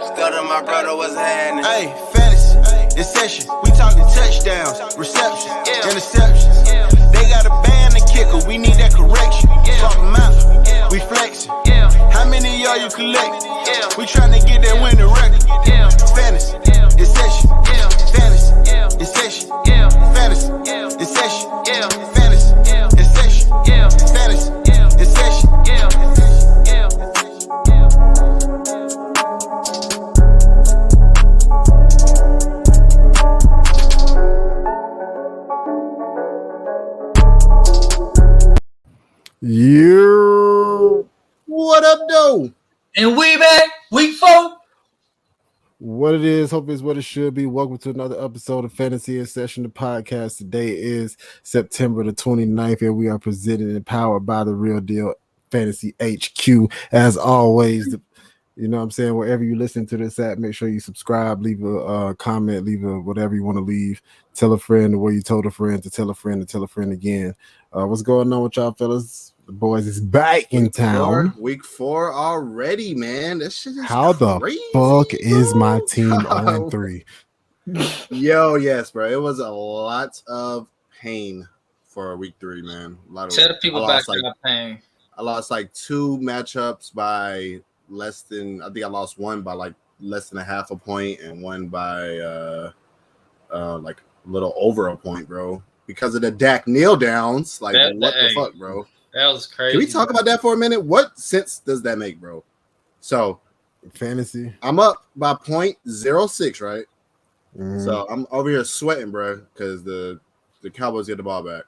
Still to my brother was happening. Hey, fantasy, it's session. We talking touchdowns, receptions, interceptions. They got a ban the kicker. We need that correction. Swap them out. We flexing. How many of y'all you collect? We trying to get that winning record. Fantasy, it's session. Fantasy, it's session. Fantasy, it's session. Fantasy, it's session. Fantasy, it's session. You, what up, though? And we back, week 4. What it is, hope is what it should be. Welcome to another episode of Fantasy in Session, the podcast. Today is September the 29th, and we are presented and powered by the Real Deal Fantasy HQ. As always, you know what I'm saying? Wherever you listen to this at, make sure you subscribe, leave a comment, leave a whatever you want to leave. Tell a friend the way you told a friend to tell a friend to tell a friend again. What's going on with y'all, fellas? The boys is back in town. Week 4 already, man. This shit is How crazy, the fuck is my team 0-3? Yo, yes, bro. It was a lot of pain for week 3, man. A lot of Tell the people about your pain. I lost like 2 matchups by less than, I think I lost one by like less than a half a point and one by like a little over a point, bro. Because of the Dak kneel downs. Like, what the fuck, bro? That was crazy. Can we talk about that for a minute? What sense does that make, bro? So, fantasy, I'm up by 0.06, right? Mm-hmm. So I'm over here sweating, bro, because the Cowboys get the ball back.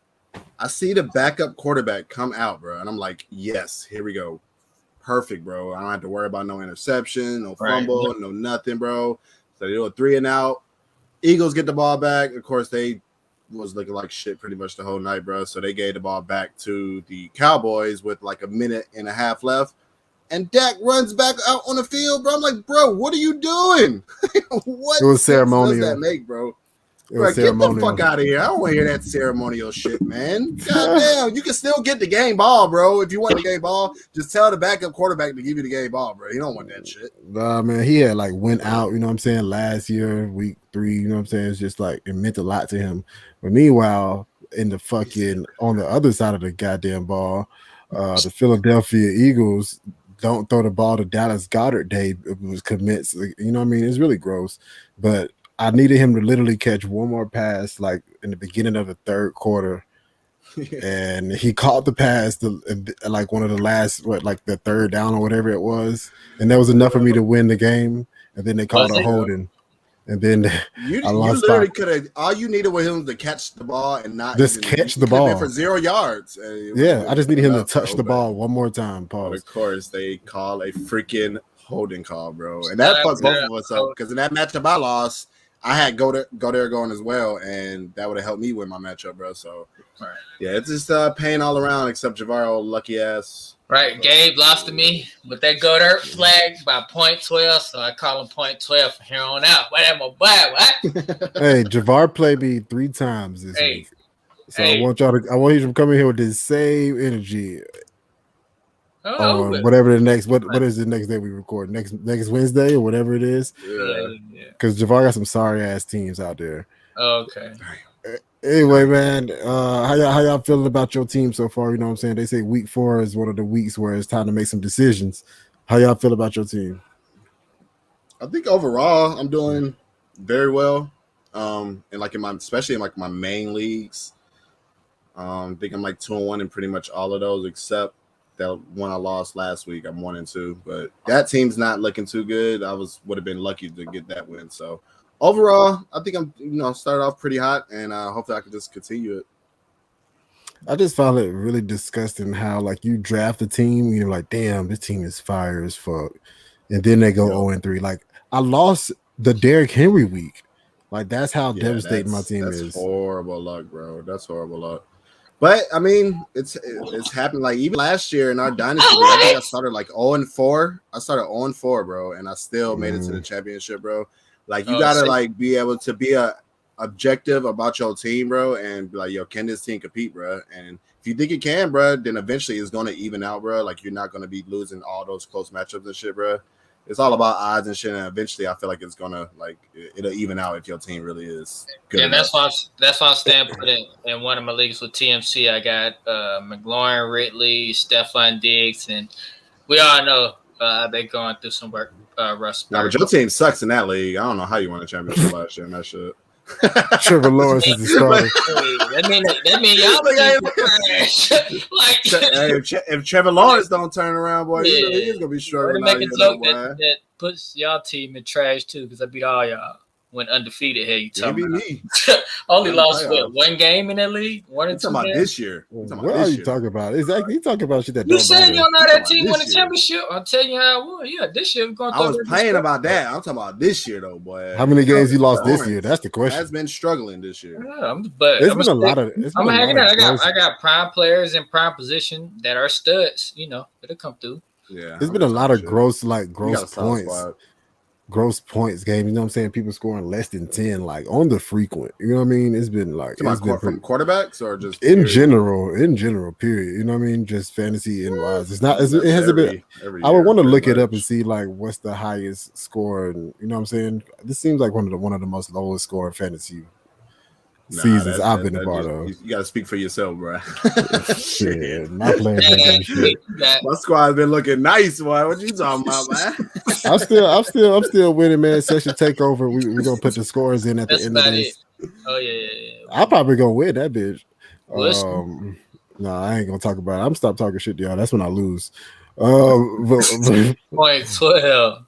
I see the backup quarterback come out, bro, and I'm like, yes, here we go. Perfect, bro. I don't have to worry about no interception, no fumble, no nothing, bro. So they do a 3 and out. Eagles get the ball back. Of course, they was looking like shit pretty much the whole night, bro. So they gave the ball back to the Cowboys with like a minute and a half left. And Dak runs back out on the field, bro. I'm like, bro, what are you doing? What it was ceremonial. does that make, bro? Bro, get the fuck out of here. I don't want to hear that ceremonial shit, man. Goddamn, you can still get the game ball, bro. If you want the game ball, just tell the backup quarterback to give you the game ball, bro. You don't want that shit. Nah, man, he had like went out, you know what I'm saying, last year, week 3, you know what I'm saying? It's just like it meant a lot to him. But meanwhile, in the fucking on the other side of the goddamn ball, the Philadelphia Eagles don't throw the ball to Dallas Goedert Day. It was commits, you know what I mean? It's really gross. But I needed him to literally catch one more pass, like in the beginning of the third quarter, and he caught the pass, like one of the last, like the third down or whatever it was, and that was enough for me to win the game. And then they called a holding, and then I lost. You literally could have. All you needed was him to catch the ball and not just catch the ball for 0 yards. Yeah, I just needed him to touch the ball one more time. Pause. Of course, they call a freaking holding call, bro, and that fucked both of us up because in that matchup I lost. I had go there going as well, and that would have helped me win my matchup, bro. So, yeah, it's just pain all around except Javaro, lucky ass. Right, Gabe lost to me with that Goddard flag by 0.12, so I call him 0.12 from here on out. What am I what? Hey, Javar played me 3 times this week, so I want you to come in here with this same energy. Whatever the next what is the next day we record? Next Wednesday or whatever it is. Yeah. Because Javar got some sorry ass teams out there. Okay. Anyway, man, how y'all feeling about your team so far? You know what I'm saying? They say week 4 is one of the weeks where it's time to make some decisions. How y'all feel about your team? I think overall I'm doing very well. And like especially in my main leagues. I think I'm like 2-1 in pretty much all of those except that one I lost last week. I'm 1-2, but that team's not looking too good. Would have been lucky to get that win. So overall, I think I'm started off pretty hot, and hopefully I can just continue it. I just found it really disgusting how like you draft a team, you're like, damn, this team is fire as fuck, and then they go 0-3. Like I lost the Derrick Henry week. Like that's how devastating my team is. That's horrible luck, bro. That's horrible luck. But I mean, it's happened. Like even last year in our dynasty, bro, I think I started like 0-4. I started 0-4, bro, and I still made it to the championship, bro. Like you gotta like be able to be a objective about your team, bro, and be like, yo, can this team compete, bro? And if you think it can, bro, then eventually it's going to even out, bro. Like, you're not going to be losing all those close matchups and shit, bro. It's all about odds and shit, and eventually I feel like it's going to, like, it'll even out if your team really is good. And that's why I'm staying put in one of my leagues with TMC. I got McLaurin, Ridley, Stephon Diggs, and we all know they're going through some work. Russ. Nah, but your team sucks in that league. I don't know how you won a championship last year and that shit. Trevor Lawrence is the starter. That mean y'all trash. Like, if Trevor Lawrence don't turn around, boy, he's gonna be struggling. Make a joke that puts y'all team in trash too, because I beat all y'all. Went undefeated. Hey, you talking about me? Only lost one game in that league. One or two. Talking about this year. What are you talking about? Exactly. You talking about shit that you said you don't know that team won the year. championship. I'm telling you how it was. Yeah, this year we're going. I was playing about that. I'm talking about this year though, boy. How many games you lost this year? That's the question. Has been struggling this year. Yeah, but it's been a lot of. I'm hanging out. I got prime players in prime position that are studs. You know, it'll come through. Yeah, there's been a lot of gross points. Gross points game, you know what I'm saying? People scoring less than 10, like on the frequent. You know what I mean? It's been like from quarterbats or just in general, period. You know what I mean? Just fantasy and wise. It hasn't been. I would want to look it up and see like what's the highest score, and you know what I'm saying? This seems like one of the most lowest scoring fantasy seasons I've been a part of. You gotta speak for yourself, bro. Shit, my playing shit. My squad's been looking nice, boy. What you talking about, man? I'm still winning, man. Session takeover. We're gonna put the scores in at the end of this. Oh yeah. I'll probably gonna win that bitch. No, I ain't gonna talk about it. I'm stop talking shit to y'all. That's when I lose. Point 12.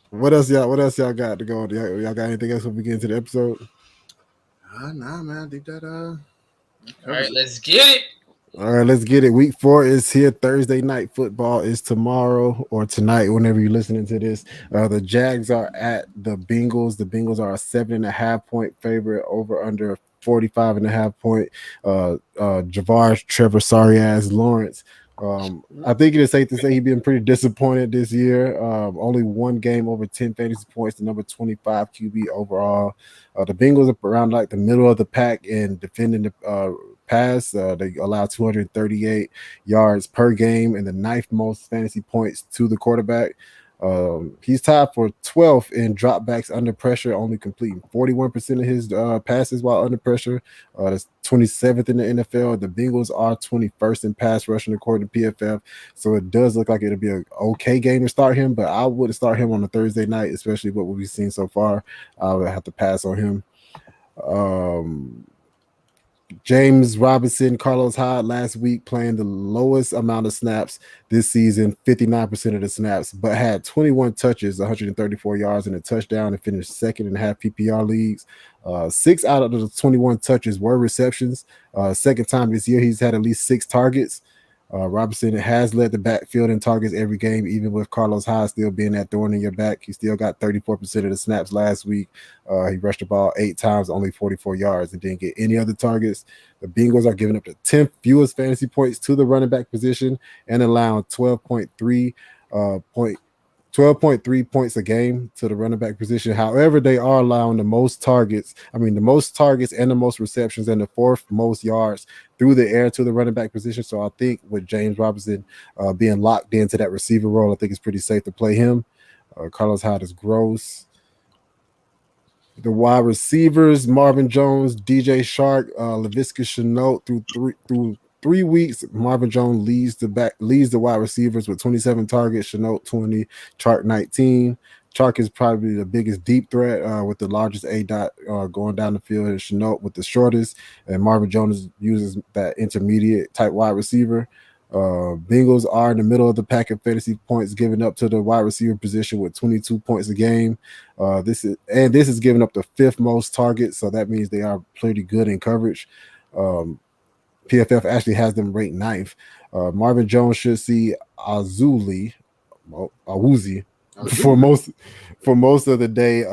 What else y'all got to go? Y'all got anything else when we get into the episode? Nah, man. I think that All right, let's get it. All right, let's get it. Week 4 is here. Thursday night football is tomorrow or tonight, whenever you're listening to this. The Jags are at the Bengals. The Bengals are a 7.5 point favorite, over under 45.5 point. Javar, Trevor, sorry ass Lawrence. I think it is safe to say he's been pretty disappointed this year. Only one game over 10 fantasy points, the number 25 QB overall. The Bengals are around like the middle of the pack in defending the pass. They allow 238 yards per game and the 9th most fantasy points to the quarterback. He's tied for 12th in dropbacks under pressure, only completing 41% of his passes while under pressure. That's 27th in the NFL. The Bengals are 21st in pass rushing according to PFF. So it does look like it'll be an okay game to start him, but I wouldn't start him on a Thursday night, especially what we've seen so far. I would have to pass on him. James Robinson, Carlos Hyde last week playing the lowest amount of snaps this season, 59% of the snaps, but had 21 touches, 134 yards and a touchdown, and finished second in half PPR leagues. 6 out of the 21 touches were receptions. Second time this year he's had at least 6 targets. Robinson has led the backfield in targets every game, even with Carlos Hyde still being that thorn in your back. He still got 34% of the snaps last week. He rushed the ball 8 times, only 44 yards, and didn't get any other targets. The Bengals are giving up the 10th fewest fantasy points to the running back position and allowing 12.3 points a game to the running back position. However, they are allowing the most targets and the most receptions and the 4th most yards through the air to the running back position. So I think with James Robinson being locked into that receiver role, I think it's pretty safe to play him. Carlos Hyde is gross. The wide receivers, Marvin Jones, DJ Shark, Laviska Shenault through 3 weeks, Marvin Jones leads the wide receivers with 27 targets, Shenault 20, Chark 19. Chark is probably the biggest deep threat with the largest A-dot going down the field, and Shenault with the shortest, and Marvin Jones uses that intermediate type wide receiver. Bengals are in the middle of the pack of fantasy points given up to the wide receiver position with 22 points a game. This is giving up the 5th most targets, so that means they are pretty good in coverage. PFF actually has them ranked 9th. Marvin Jones should see Awuzie for most of the day,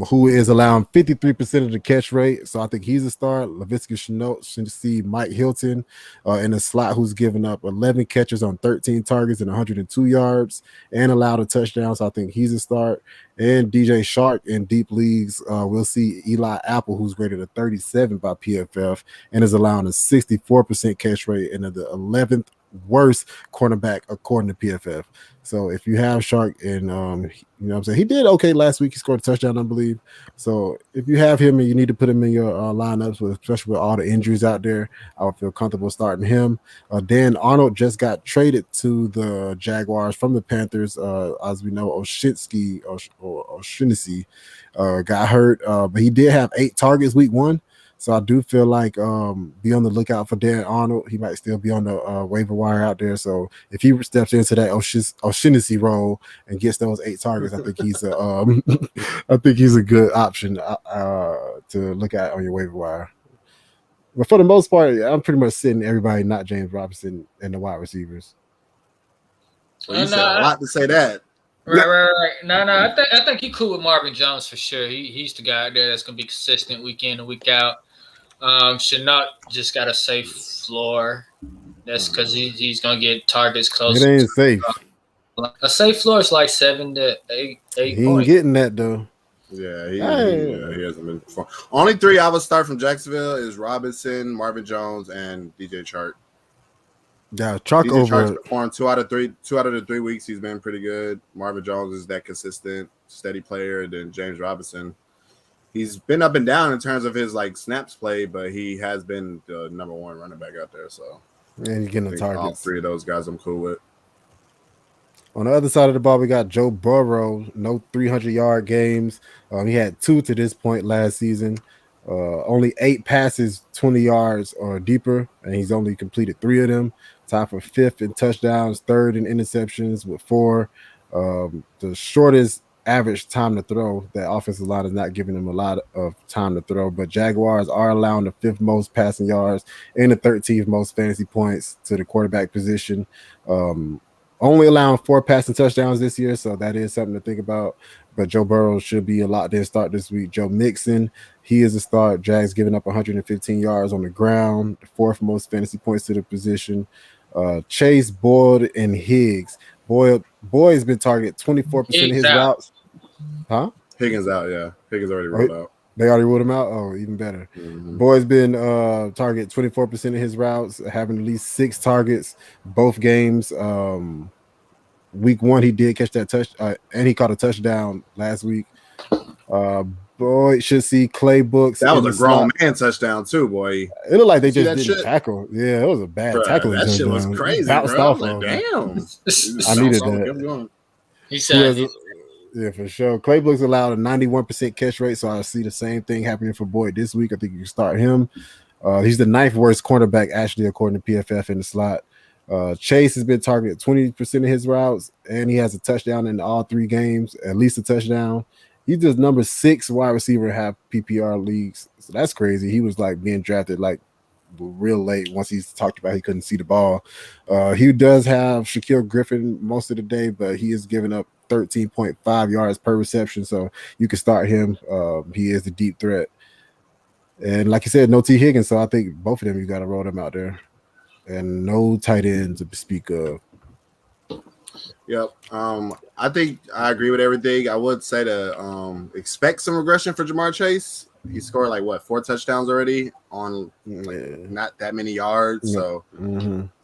who is allowing 53% of the catch rate. So I think he's a start. Laviska Shenault, should see Mike Hilton in the slot, who's given up 11 catches on 13 targets and 102 yards and allowed a touchdown. So I think he's a start. And DJ Shark in deep leagues, we'll see Eli Apple, who's rated a 37 by PFF and is allowing a 64% catch rate and the 11th worst cornerback according to PFF. So if you have Shark and you know what I'm saying, he did okay last week. He scored a touchdown, I believe. So if you have him and you need to put him in your lineups, especially with all the injuries out there, I would feel comfortable starting him. Dan Arnold just got traded to the Jaguars from the Panthers. As we know, Oshinsky got hurt, but he did have 8 targets week 1. So I do feel like be on the lookout for Dan Arnold. He might still be on the waiver wire out there. So if he steps into that O'Shaughnessy role and gets those 8 targets, I think he's a good option to look at on your waiver wire. But for the most part, I'm pretty much sitting everybody, not James Robinson, and the wide receivers. Well, you said a lot to say that. Right. No. I think he's cool with Marvin Jones for sure. He's the guy there that's gonna be consistent week in and week out. Shenault just got a safe floor. That's because he's gonna get targets close. It ain't safe. A safe floor is like 7 to 8 He ain't points. getting that though. Yeah, he hasn't been performing. Only 3 I would start from Jacksonville is Robinson, Marvin Jones, and DJ Chark. Yeah, Chark DJ over. Chark's performed 2 out of the 3 weeks. He's been pretty good. Marvin Jones is that consistent, steady player. Then James Robinson, he's been up and down in terms of his like snaps played, but he has been the number 1 running back out there. So And he's getting the targets. all 3 of those guys I'm cool with. On the other side of the ball, we got Joe Burrow, no 300-yard games. He had 2 to this point last season. Only 8 passes, 20 yards or deeper, and he's only completed 3 of them. Tied for 5th in touchdowns, 3rd in interceptions with 4. The shortest average time to throw. That offensive line is not giving him a lot of time to throw, but Jaguars are allowing the 5th most passing yards and the 13th most fantasy points to the quarterback position. Only allowing 4 passing touchdowns this year, so that is something to think about. But Joe Burrow should be a lot there start this week. Joe Mixon, he is a start. Jags giving up 115 yards on the ground, the 4th most fantasy points to the position. Chase, Boyd, and Higgs. Boyd's been targeted 24% of his routes. Huh? Higgins out, yeah. Higgins already rolled out. They already ruled him out? Oh, even better. Mm-hmm. Boyd's been target 24% of his routes, having at least 6 targets both games. Week 1, he did catch that touch, and he caught a touchdown last week. Boyd should see Clay Books. That was a grown man touchdown too, boy. It looked like they just didn't shit? tackle. Yeah, it was a bad tackle. That shit was crazy, Bounced bro. off Like, damn. I needed that. He said, Yeah, for sure. Clay Books allowed a 91% catch rate, so I see the same thing happening for Boyd this week. I think you can start him. He's the 9th worst cornerback, actually, according to PFF in the slot. Chase has been targeted 20% of his routes, and he has a touchdown in all 3 games, at least a touchdown. He's just number 6 wide receiver in half PPR leagues, so that's crazy. He was like being drafted like real late once he's talked about he couldn't see the ball. He does have Shaquille Griffin most of the day, but he is giving up 13.5 yards per reception, so you can start him. He is the deep threat. And like you said, no T. Higgins, so I think both of them you got to roll them out there. And no tight ends to speak of. Yep. I think I agree with everything. I would say to expect some regression for Jamar Chase. He scored like 4 touchdowns already on not that many yards. So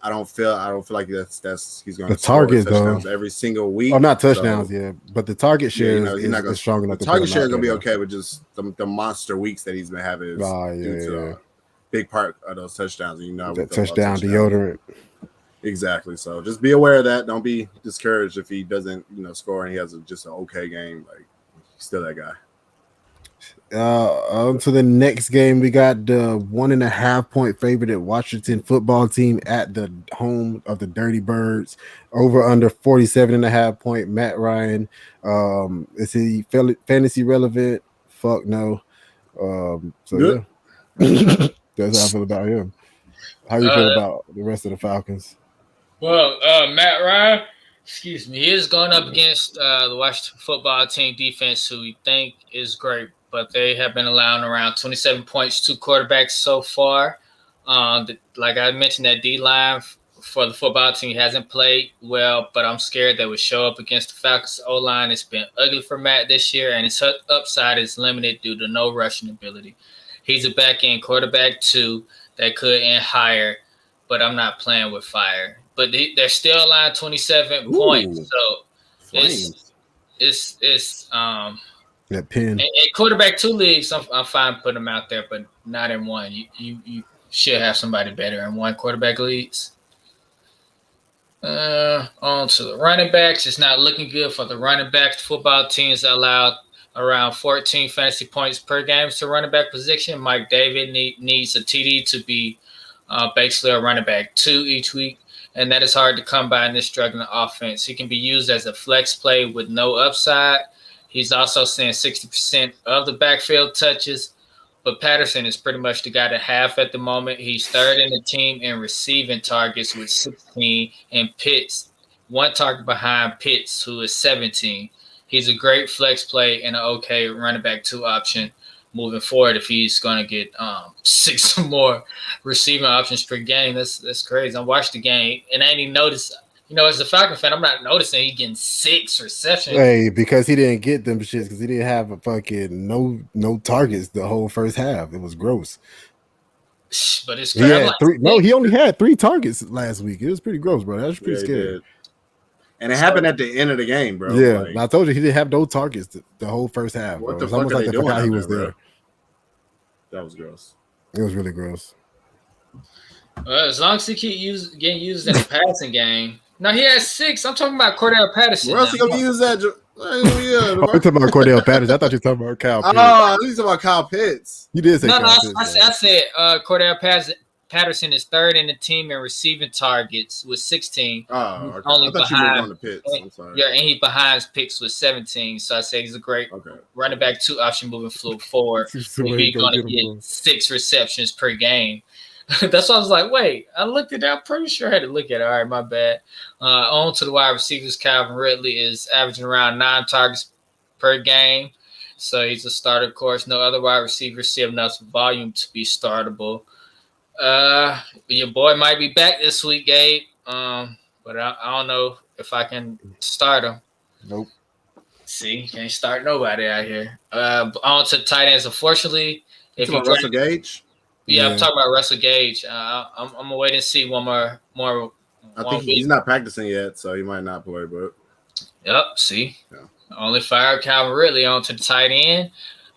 I don't feel like that's he's going to score touchdowns though every single week. Oh, not touchdowns, but the target share he's not is strong enough. The target share is going to be okay with just the monster weeks that he's been having. Due to big part of those touchdowns, that touchdown deodorant. Exactly. So just be aware of that. Don't be discouraged if he doesn't, score and he has just an okay game. Like, he's still that guy. On to the next game, we got the 1.5 point favorite at Washington football team at the home of the Dirty Birds. Over under 47.5 point. Matt Ryan. Is he fantasy relevant? Fuck no. Yeah. That's how I feel about him. How you feel about the rest of the Falcons? Well, Matt Ryan, Excuse me. He is going up against the Washington football team defense, who we think is great, but they have been allowing around 27 points to quarterbacks so far. Like I mentioned, that D-line for the football team hasn't played well, but I'm scared they would show up against the Falcons O-line. It's been ugly for Matt this year, and his upside is limited due to no rushing ability. He's a back-end quarterback, too, that could end higher, but I'm not playing with fire. But they're still allowing 27 points, so it's that pin. in quarterback 2 leagues. I'm fine putting them out there, but not in one. You should have somebody better in one quarterback leagues. On to the running backs. It's not looking good for the running backs. The football teams allowed around 14 fantasy points per game to running back position. Mike David needs a TD to be basically a running back 2 each week, and that is hard to come by in this struggling offense. He can be used as a flex play with no upside. He's also seeing 60% of the backfield touches, but Patterson is pretty much the guy to have at the moment. He's third in the team in receiving targets with 16, and Pitts, 1 target behind Pitts, who is 17. He's a great flex play and an okay running back 2 option moving forward if he's going to get 6 or more receiving options per game. That's crazy. I watched the game, and I ain't even noticed. As a Falcon fan, I'm not noticing he getting 6 receptions. Hey, because he didn't get them shits because he didn't have a fucking no targets the whole first half. It was gross. But it's crazy. He had 3. No, he only had 3 targets last week. It was pretty gross, bro. That was pretty scary. And it happened at the end of the game, bro. Yeah, I told you he didn't have no targets the whole first half. What bro. the It's fuck almost are like they they doing forgot he out was there, there. That was gross. It was really gross. As long as he keep getting used in the passing game. No, he has 6. I'm talking about Cordell Patterson. Where else he gonna use that? You talking about Cordell Patterson? I thought you were talking about Kyle Pitts. Oh, he's talking about Kyle Pitts. You did say No, Kyle Pitts. I said Cordell Patterson is third in the team in receiving targets with 16. Oh, okay. Only I thought you moved on to Pitts. I'm sorry. Yeah, and he behind Picks with 17. So I say he's a great running back 2 option moving forward. He's going to get 6 receptions per game. That's why I was like, wait, I looked at that. I'm pretty sure I had to look at it. All right, my bad. On to the wide receivers. Calvin Ridley is averaging around 9 targets per game. So he's a starter, of course. No other wide receivers see enough volume to be startable. Your boy might be back this week, Gabe. But I don't know if I can start him. Nope. See, can't start nobody out here. On to tight ends. Unfortunately, if you Russell Gage. Yeah, I'm talking about Russell Gage. I'm gonna wait and see one more. I think he's not practicing yet, so he might not play. But yep, see, only fired Calvin Ridley onto the tight end.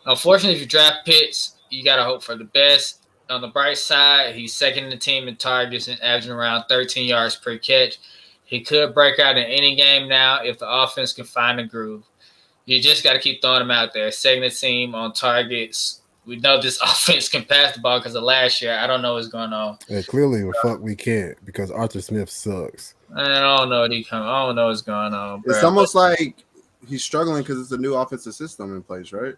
Unfortunately, if you draft Pitts, you gotta hope for the best. On the bright side, he's second in the team in targets and averaging around 13 yards per catch. He could break out in any game now if the offense can find a groove. You just got to keep throwing him out there. Second in the team on targets. We know this offense can pass the ball because of last year. I don't know what's going on. Yeah, clearly, we can't because Arthur Smith sucks. I don't know I don't know what's going on. Bro. It's almost like he's struggling because it's a new offensive system in place, right?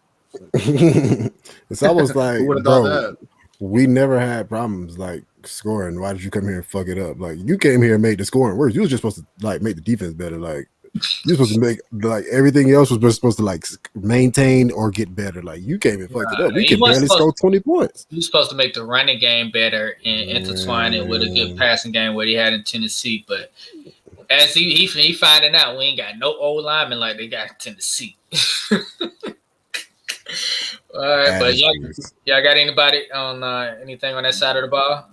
It's almost like, Who would have bro, thought that? we never had problems like scoring. Why did you come here and fuck it up? Like, you came here and made the scoring worse. You was just supposed to like make the defense better. Like, you're supposed to make like everything else was supposed to like maintain or get better. Like, you came and fucked it up. We can barely score 20 points. He was supposed to make the running game better and intertwine it with a good passing game what he had in Tennessee. But as he finding out, we ain't got no old linemen like they got in Tennessee. All right, but y'all got anybody on anything on that side of the ball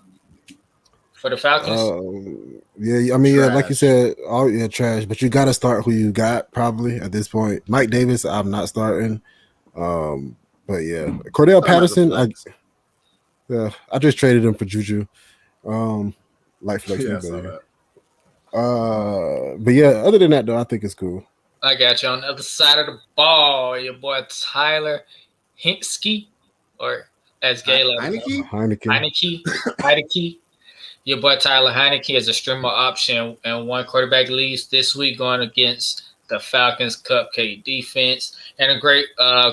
for the Falcons? Yeah, I mean, yeah, like you said, trash. But you got to start who you got probably at this point. Mike Davis, I'm not starting. But yeah, Cordell Patterson, I just traded him for Juju. Like flex, but yeah, other than that though, I think it's cool. I got you on the other side of the ball. Your boy Tyler Hinske, or as Gay Heineke. Your boy Tyler Heineke is a streamer option and one quarterback leads this week going against the Falcons cupcake defense and a great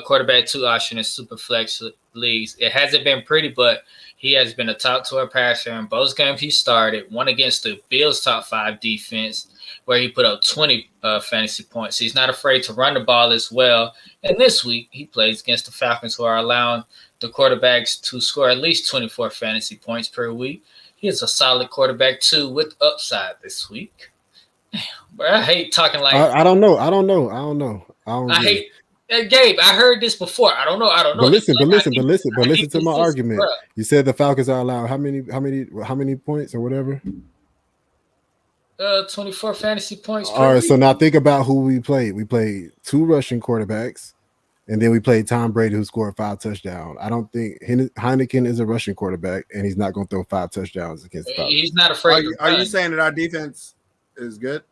quarterback 2 option in super flex leagues. It hasn't been pretty, but he has been a top 12 passer in both games he started. One against the Bills' top 5 defense, where he put up 20 fantasy points. He's not afraid to run the ball as well. And this week, he plays against the Falcons, who are allowing the quarterbacks to score at least 24 fantasy points per week. He is a solid quarterback, too, with upside this week. Damn, bro, I hate talking like I don't know. I don't hate Gabe. I heard this before. I don't know. But listen to my argument. Bro. You said the Falcons are allowed how many points or whatever? 24 fantasy points. All right, so now think about who we played. We played 2 rushing quarterbacks, and then we played Tom Brady, who scored 5 touchdowns. I don't think Heineken is a rushing quarterback, and he's not going to throw 5 touchdowns against the Falcons. He's not afraid. Are you saying that our defense is good?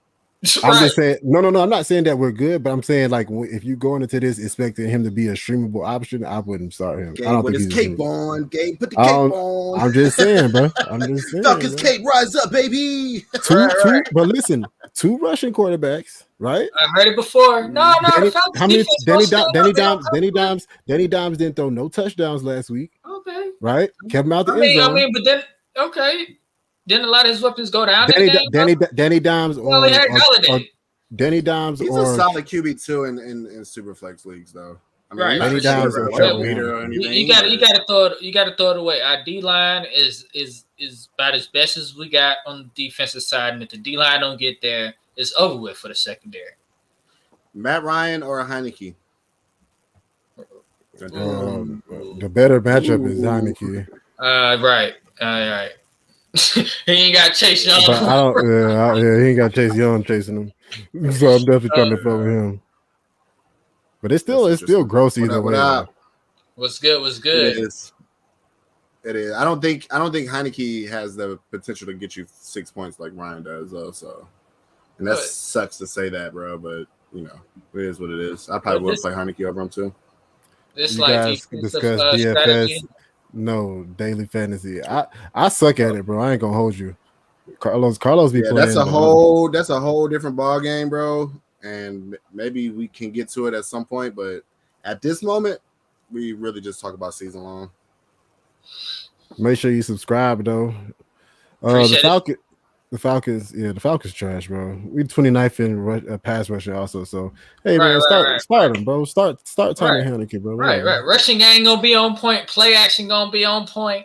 I'm just saying, no. I'm not saying that we're good, but I'm saying like if you going into this expecting him to be a streamable option, I wouldn't start him. Gabe, I don't with think his he's cape on. Gabe, put the cape on. I'm just saying, bro. Falcons cape, rise up, baby. Two, but listen, 2 rushing quarterbacks, right? I heard it before. No. Danny Dimes didn't throw no touchdowns last week. Okay, right? Kept him out the end zone. But then okay. Didn't a lot of his weapons go down? Danny Dimes or Danny Dimes. He's a solid QB2 in Superflex leagues, though. I mean, right. Danny Dimes or you got to throw it away. Our D line is about as best as we got on the defensive side, and if the D line don't get there, it's over with for the secondary. Matt Ryan or Heineke? The better matchup is Heineke. Right. All right. He ain't got Chase Young. But I don't. He ain't got Chase Young chasing him. So I'm definitely trying to fuck with him. But it's still gross either way. What's good? It is. I don't think Heineke has the potential to get you 6 points like Ryan does, though. So, and that sucks to say that, bro. But you know, it is what it is. I probably would play Heineke over him too. This you like guys discuss DFS. Strategy. No, daily fantasy. I suck at it, bro. I ain't gonna hold you. Carlos be playing. That's a whole different ball game, bro. And maybe we can get to it at some point, but at this moment, we really just talk about season long. Make sure you subscribe though. The Falcons trash, bro. We 29th in pass rushing also. So hey, man, start them, bro. Start Tommy Heineke, bro. Right. Rushing game gonna be on point. Play action gonna be on point.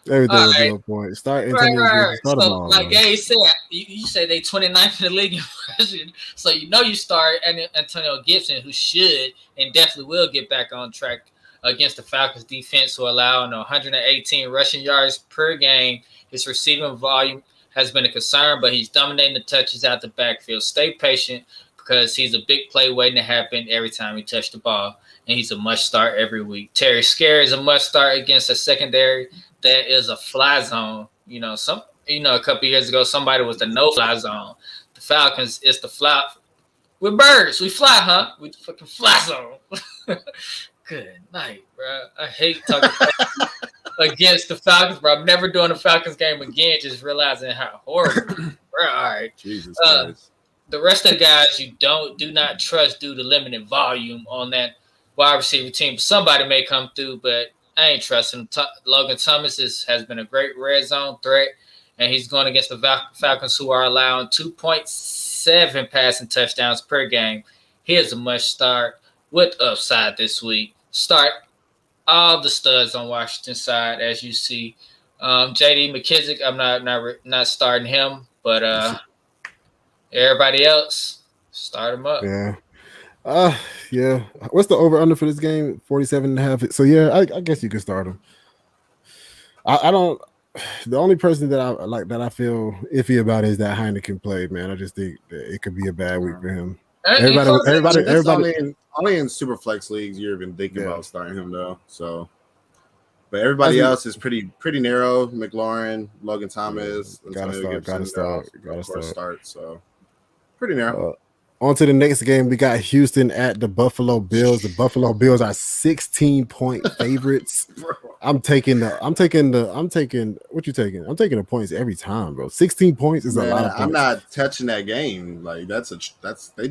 Everything will be on point. Start Antonio. So, like Gabe said, you say they 29th in the league in rushing, so you start Antonio Gibson, who should and definitely will get back on track against the Falcons defense, who allow 118 rushing yards per game. His receiving volume has been a concern, but he's dominating the touches out the backfield. Stay patient because he's a big play waiting to happen every time he touches the ball, and he's a must-start every week. Terry Scary is a must-start against a secondary that is a fly zone. A couple years ago, somebody was the no-fly zone. The Falcons is the fly. We're birds. We fly, huh? We the fucking fly zone. Good night, bro. I hate talking against the Falcons, bro. I'm never doing a Falcons game again, just realizing how horrible. Bro, all right. Jesus Christ. The rest of the guys you do not trust due to limited volume on that wide receiver team. Somebody may come through, but I ain't trusting him. Logan Thomas has been a great red zone threat, and he's going against the Falcons, who are allowing 2.7 passing touchdowns per game. He is a must start with upside this week. Start all the studs on Washington side, as you see. J.D. McKissick, I'm not starting him, but everybody else, start him up. Yeah. What's the over under for this game? 47.5. So yeah, I guess you could start him. I don't. The only person that I feel iffy about is that Heineken played. Man, I just think that it could be a bad week for him. Everybody. Only in super flex leagues you're even thinking about starting him though. So, but everybody else is pretty narrow. McLaurin, Logan Thomas, gotta start. So pretty narrow. On to the next game. We got Houston at the Buffalo Bills. The Buffalo Bills are 16-point favorites. I'm taking what you taking? I'm taking the points every time, bro. 16 points is a lot of points. I'm not touching that game. Like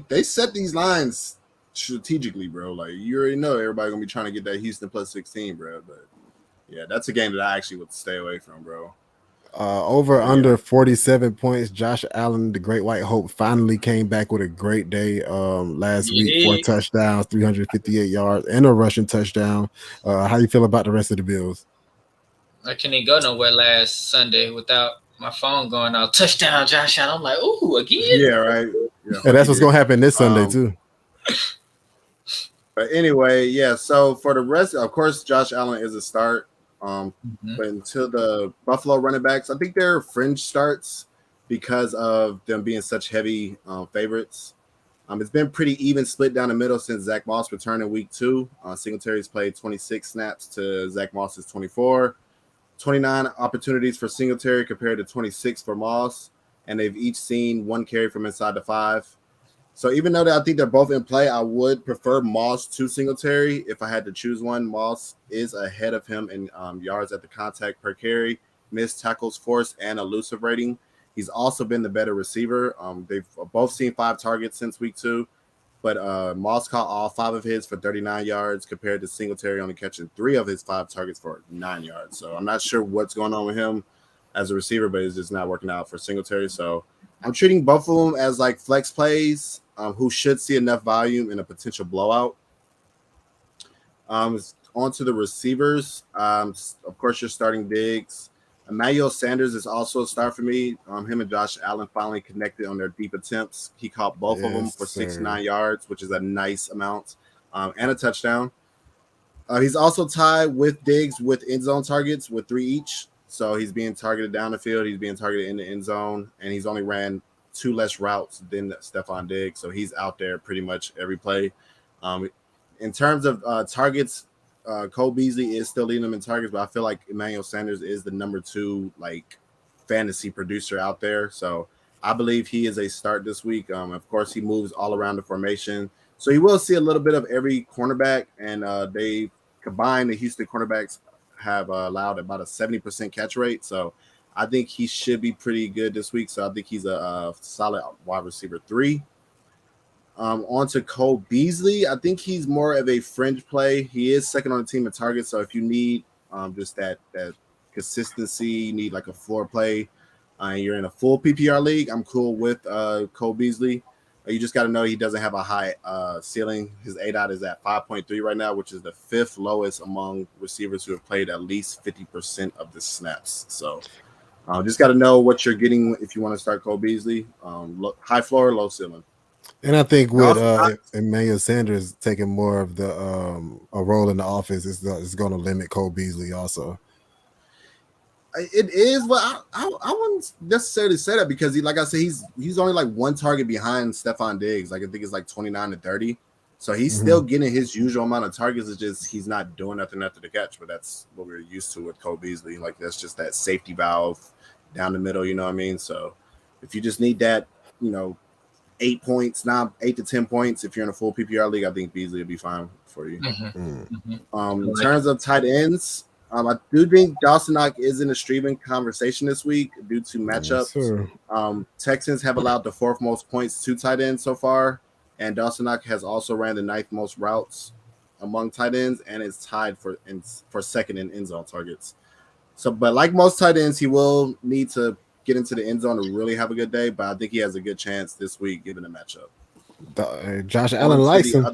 they set these lines strategically, bro. Like you already know everybody gonna be trying to get that Houston plus 16, bro. But Yeah, that's a game that I actually would stay away from, bro. Over under 47 points. Josh Allen, the Great White Hope, finally came back with a great day last week. 4 touchdowns, 358 yards, and a rushing touchdown. How you feel about the rest of the Bills? I couldn't even go nowhere last Sunday without my phone going out. Touchdown, Josh Allen. I'm like, ooh, again? Yeah, right. Yeah, and that's what's going to happen this Sunday, too. But anyway, yeah, so for the rest, of course, Josh Allen is a start. But until the Buffalo running backs, I think they're fringe starts because of them being such heavy favorites. It's been pretty even split down the middle since Zach Moss returned in week 2. Singletary's played 26 snaps to Zach Moss's 24. 29 opportunities for Singletary compared to 26 for Moss. And they've each seen 1 carry from inside the 5. So even though I think they're both in play, I would prefer Moss to Singletary if I had to choose one. Moss is ahead of him in yards at the contact per carry, missed tackles forced, and elusive rating. He's also been the better receiver. They've both seen 5 targets since week 2, but Moss caught all 5 of his for 39 yards compared to Singletary only catching 3 of his 5 targets for 9 yards. So I'm not sure what's going on with him as a receiver, but it's just not working out for Singletary. So I'm treating both of them as like flex plays who should see enough volume in a potential blowout. On to the receivers. Of course, you're starting Diggs. Emmanuel Sanders is also a start for me. Him and Josh Allen finally connected on their deep attempts. He caught both of them for 69 yards, which is a nice amount, and a touchdown. He's also tied with Diggs with end zone targets with 3 each. So he's being targeted down the field. He's being targeted in the end zone, and he's only ran 2 less routes than Stephon Diggs. So he's out there pretty much every play. In terms of targets, Cole Beasley is still leading them in targets, but I feel like Emmanuel Sanders is the number 2 like fantasy producer out there. So I believe he is a start this week. Of course, he moves all around the formation. So you will see a little bit of every cornerback, and they combined the Houston cornerbacks have allowed about a 70% catch rate. So I think he should be pretty good this week. So I think he's a solid wide receiver 3. On to Cole Beasley. I think he's more of a fringe play. He is second on the team in targets. So if you need just that consistency, you need like a floor play, and you're in a full PPR league, I'm cool with Cole Beasley. You just got to know he doesn't have a high ceiling. His ADOT is at 5.3 right now, which is the 5th lowest among receivers who have played at least 50% of the snaps. So just got to know what you're getting if you want to start Cole Beasley. High floor, low ceiling. And I think with Emmanuel Sanders taking more of the a role in the offense is going to limit Cole Beasley also. It is, but I wouldn't necessarily say that because like I said, he's only like 1 target behind Stephon Diggs. Like I think it's like 29 to 30. So he's still getting his usual amount of targets. It's just he's not doing nothing after the catch. But that's what we're used to with Cole Beasley. Like that's just that safety valve down the middle. You know what I mean? So if you just need that, 8 points, now 8 to 10 points. If you're in a full PPR league, I think Beasley will be fine for you. In terms of tight ends, I do think Dawson Knox is in the streaming conversation this week due to matchups. Yes, Texans have allowed the 4th most points to tight ends so far, and Dawson Knox has also ran the 9th most routes among tight ends and is tied for second in end zone targets. So, but like most tight ends, he will need to get into the end zone to really have a good day, but I think he has a good chance this week given the matchup. Josh Allen likes him.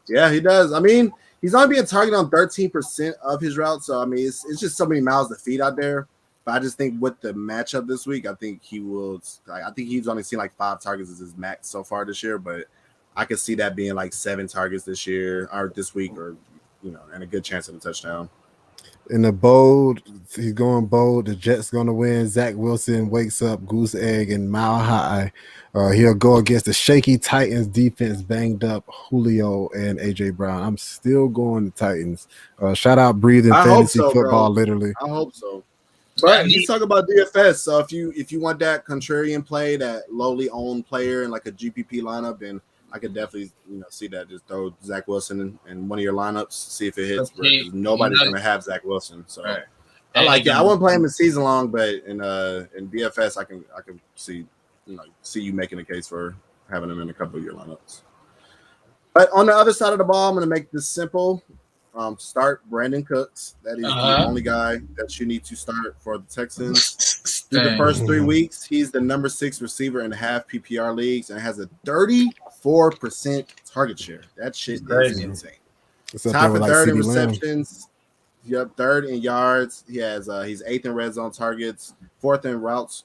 Yeah, he does. I mean, he's only being targeted on 13% of his routes, so I mean, it's just so many mouths to feed out there. But I just think with the matchup this week, I think he will. I think he's only seen like 5 targets as his max so far this year, but I could see that being like 7 targets this year or this week, or and a good chance of a touchdown. In the bold, he's going bold. The Jets going to win. Zach Wilson wakes up goose egg and mile high. He'll go against the shaky Titans defense, banged up Julio and AJ Brown. I'm still going to Titans. Shout out breathing fantasy football, bro. Literally. I hope so. But he's talking about DFS. So if you want that contrarian play, that lowly owned player in like a GPP lineup, then I could definitely see that. Just throw Zach Wilson in one of your lineups, see if it hits. Because nobody's gonna have Zach Wilson, so right. I like it. I wouldn't play him in season long, but in DFS, I can see you making a case for having him in a couple of your lineups. But on the other side of the ball, I'm gonna make this simple. start Brandon Cooks. That is the only guy that you need to start for the Texans. Through the first 3 weeks, he's the number 6 receiver in half PPR leagues and has a 34% target share. That shit is insane. Top for third in receptions. Yep, third in yards. He has he's 8th in red zone targets, 4th in routes,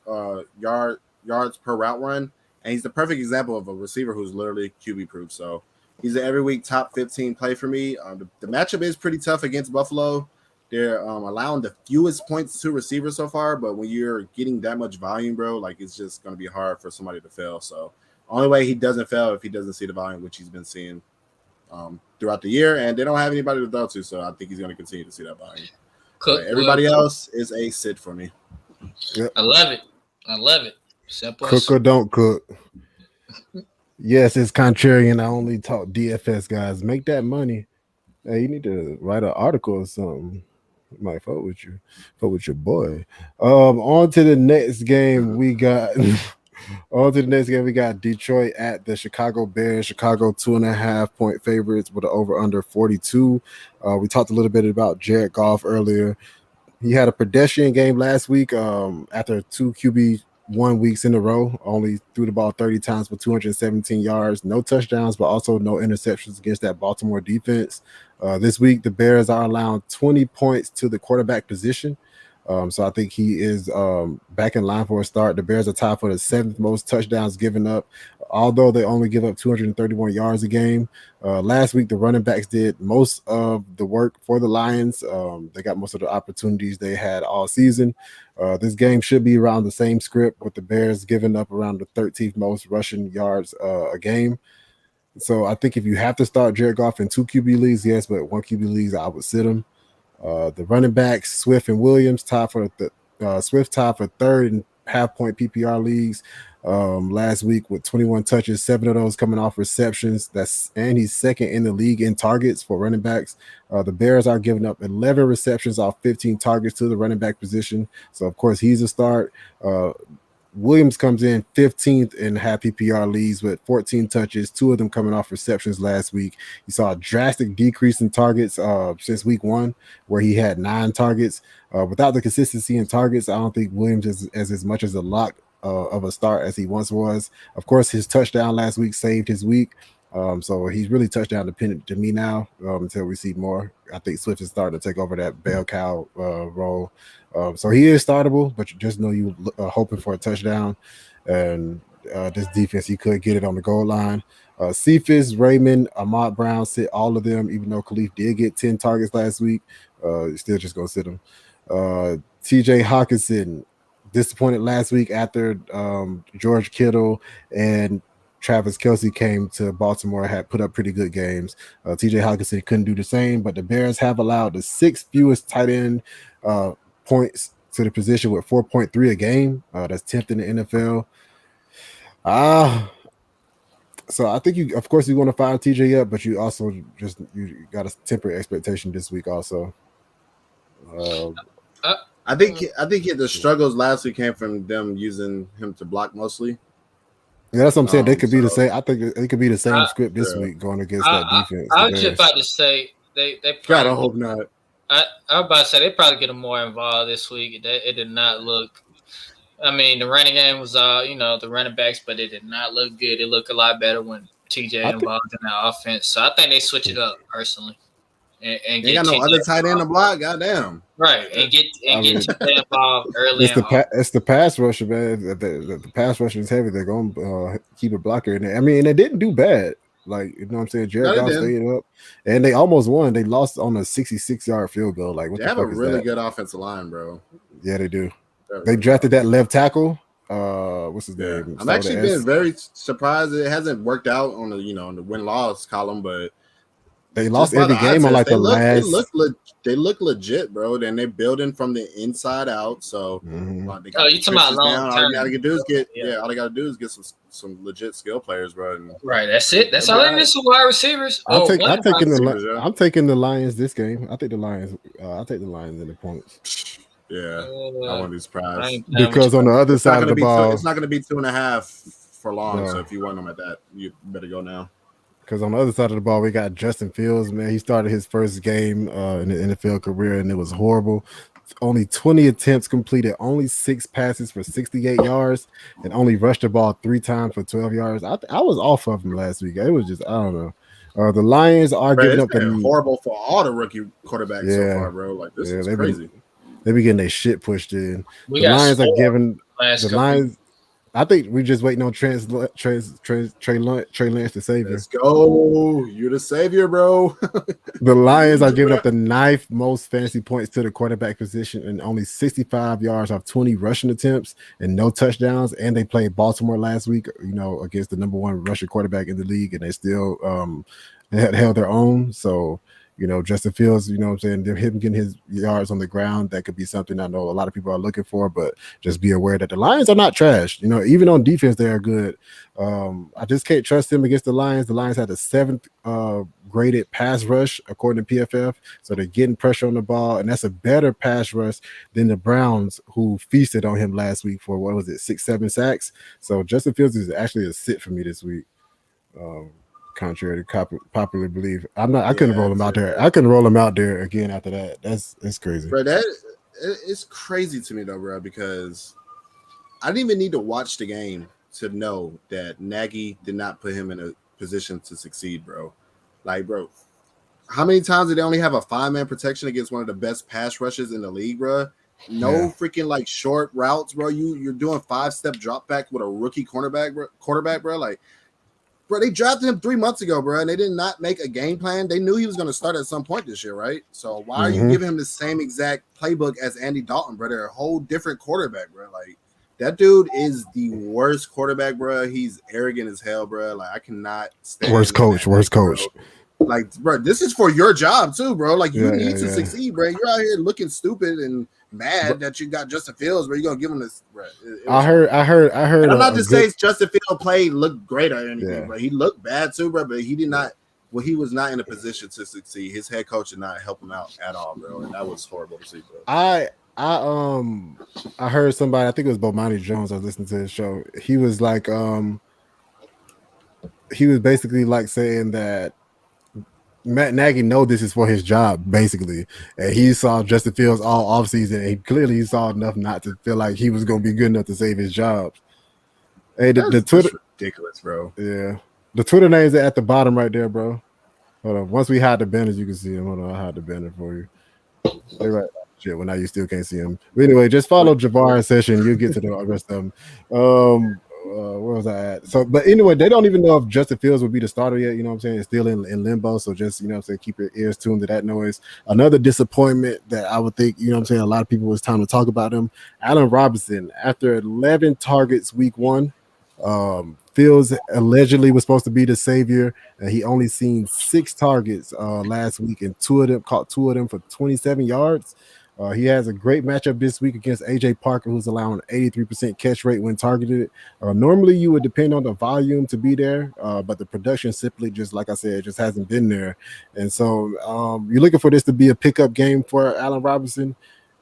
yards per route run, and he's the perfect example of a receiver who's literally QB proof. So he's an every week top 15 play for me. The matchup is pretty tough against Buffalo. They're allowing the fewest points to receivers so far, but when you're getting that much volume, bro, like it's just going to be hard for somebody to fail. So only way he doesn't fail if he doesn't see the volume, which he's been seeing throughout the year, and they don't have anybody to throw to, so I think he's going to continue to see that volume. Everybody else is a sit for me. Yep. I love it. Simple. Cook or don't cook. Yes, it's contrarian. I only talk DFS guys. Make that money. Hey, you need to write an article or something. I might fuck with you. Fuck with your boy. On to the next game we got. We got Detroit at the Chicago Bears. Chicago 2.5 point favorites with an over under 42. We talked a little bit about Jared Goff earlier. He had a pedestrian game last week after 2 QB1 weeks in a row. Only threw the ball 30 times for 217 yards. No touchdowns, but also no interceptions against that Baltimore defense. This week, the Bears are allowing 20 points to the quarterback position. So I think he is back in line for a start. The Bears are tied for the 7th most touchdowns given up, although they only give up 231 yards a game. Last week, the running backs did most of the work for the Lions. They got most of the opportunities they had all season. This game should be around the same script, with the Bears giving up around the 13th most rushing yards a game. So I think if you have to start Jared Goff in 2 QB leagues, yes, but 1 QB leagues, I would sit him. The running backs, Swift and Williams, tied for Swift tied for 3rd in half-point PPR leagues last week with 21 touches, 7 of those coming off receptions. And he's 2nd in the league in targets for running backs. The Bears are giving up 11 receptions off 15 targets to the running back position. So, of course, he's a start. Williams comes in 15th in half PPR leagues with 14 touches, 2 of them coming off receptions last week. You saw a drastic decrease in targets since week 1, where he had 9 targets. Without the consistency in targets, I don't think Williams is as much as a lock of a start as he once was. Of course, his touchdown last week saved his week. So he's really touchdown dependent to me now until we see more. I think Swift is starting to take over that bell cow role. So he is startable, but you just know you hoping for a touchdown. And this defense, he could get it on the goal line. Cephas, Raymond, Ahmad Brown sit all of them, even though Khalif did get 10 targets last week. You're still just going to sit him. TJ Hawkinson, disappointed last week after George Kittle and Travis Kelce came to Baltimore, had put up pretty good games. TJ Hawkinson couldn't do the same, but the Bears have allowed the 6th fewest tight end points to the position with 4.3 a game. That's 10th in the NFL. So I think you, of course, you want to fire TJ up, but you also you got to temper expectation this week also. I think the struggles last week came from them using him to block mostly. Yeah, that's what I'm saying. They could be the same. I think it could be the same script this week going against that defense. I was just about to say they probably, gotta hope not. I was about to say they probably get them more involved this week. It did not look. I mean, the running game was the running backs, but it did not look good. It looked a lot better when TJ involved in that offense. So I think they switch it up personally. And they got no other tight end to block. Goddamn. Right, and get TJ involved early. It's the pass rusher, man. The pass rusher is heavy. They're going to keep a blocker in there. I mean, and they didn't do bad. Like, you know what I'm saying? Jared Goff stayed up, and they almost won. They lost on a 66-yard field goal. Like, what they the have fuck a is really that? Good offensive line, bro. Yeah, they do. They drafted that left tackle. What's his name? I'm actually been very surprised it hasn't worked out on the on the win-loss column, but they lost every game on like the last. They look legit, bro. Then they're building from the inside out. So, you talking about long term? All they gotta do is get some legit skill players, bro. And right, that's it. That's all they need. Some wide receivers. I'm taking the Lions this game. I take the Lions. I take the Lions in the points. Yeah, I wouldn't be surprised because on the other side of the ball, it's not going to be 2.5 for long. No. So if you want them at that, you better go now. Because on the other side of the ball, we got Justin Fields, man. He started his first game in the NFL career, and it was horrible. Only 20 attempts completed, only 6 passes for 68 yards, and only rushed the ball 3 times for 12 yards. I was off of him last week. It was just, I don't know. The Lions are giving up the horrible for all the rookie quarterbacks so far, bro. Like this is crazy. They be getting their shit pushed in. The Lions are giving the Lions. I think we're just waiting on Trey Lance, the savior. Let's go. You're the savior, bro. The Lions are giving up the 9th most fantasy points to the quarterback position and only 65 yards off 20 rushing attempts and no touchdowns. And they played Baltimore last week, against the number 1 rushing quarterback in the league, and they still held their own. So, Justin Fields, what I'm saying, him getting his yards on the ground, that could be something I know a lot of people are looking for, but just be aware that the Lions are not trash. Even on defense, they are good. I just can't trust them against the Lions. The Lions had the 7th graded pass rush, according to PFF, so they're getting pressure on the ball, and that's a better pass rush than the Browns, who feasted on him last week for, 6-7 sacks. So Justin Fields is actually a sit for me this week. Contrary to popular belief, I couldn't roll him out there. I couldn't roll him out there again after that. That's crazy, bro. It's crazy to me though, bro, because I didn't even need to watch the game to know that Nagy did not put him in a position to succeed, bro. Like, bro, how many times did they only have a 5-man protection against one of the best pass rushes in the league, bro? No freaking short routes, bro. You're doing 5-step drop back with a rookie quarterback, bro. Like. Bro, they drafted him 3 months ago, bro, and they did not make a game plan. They knew he was going to start at some point this year, right? So why are you giving him the same exact playbook as Andy Dalton, bro? They're a whole different quarterback, bro. Like, that dude is the worst quarterback, bro. He's arrogant as hell, bro. Like, I cannot stand worst coach. Bro. Like, bro, this is for your job too, bro. Like, you need to succeed, bro. You're out here looking stupid and mad that you got Justin Fields, but you're gonna give him this. Bro, I heard. And I'm not to say Justin Fields played looked great or anything, but he looked bad too, bro. But he did not. Well, he was not in a position to succeed. His head coach did not help him out at all, bro, and that was horrible to see, bro. I heard somebody. I think it was Bomani Jones. I was listening to his show. He was like, he was basically like saying that Matt Nagy know this is for his job, basically. And he saw Justin Fields all offseason, and he saw enough not to feel like he was going to be good enough to save his job. Hey, the Twitter ridiculous, bro. Yeah. The Twitter names are at the bottom right there, bro. Hold on. Once we hide the banners, you can see them. Hold on, I'll hide the banner for you. They're right. Shit, well, now you still can't see them. But anyway, just follow Jabbar Session. You'll get to the rest of them. Where was I at? So, but anyway, they don't even know if Justin Fields will be the starter yet. You know what I'm saying? It's still in limbo. So just, keep your ears tuned to that noise. Another disappointment that I would think, a lot of people, it's time to talk about him. Allen Robinson, after 11 targets week 1, Fields allegedly was supposed to be the savior, and he only seen 6 targets last week, and caught 2 of them for 27 yards. He has a great matchup this week against AJ Parker, who's allowing 83% catch rate when targeted. Normally, you would depend on the volume to be there, but the production simply, just like I said, just hasn't been there. And so you're looking for this to be a pickup game for Allen Robinson.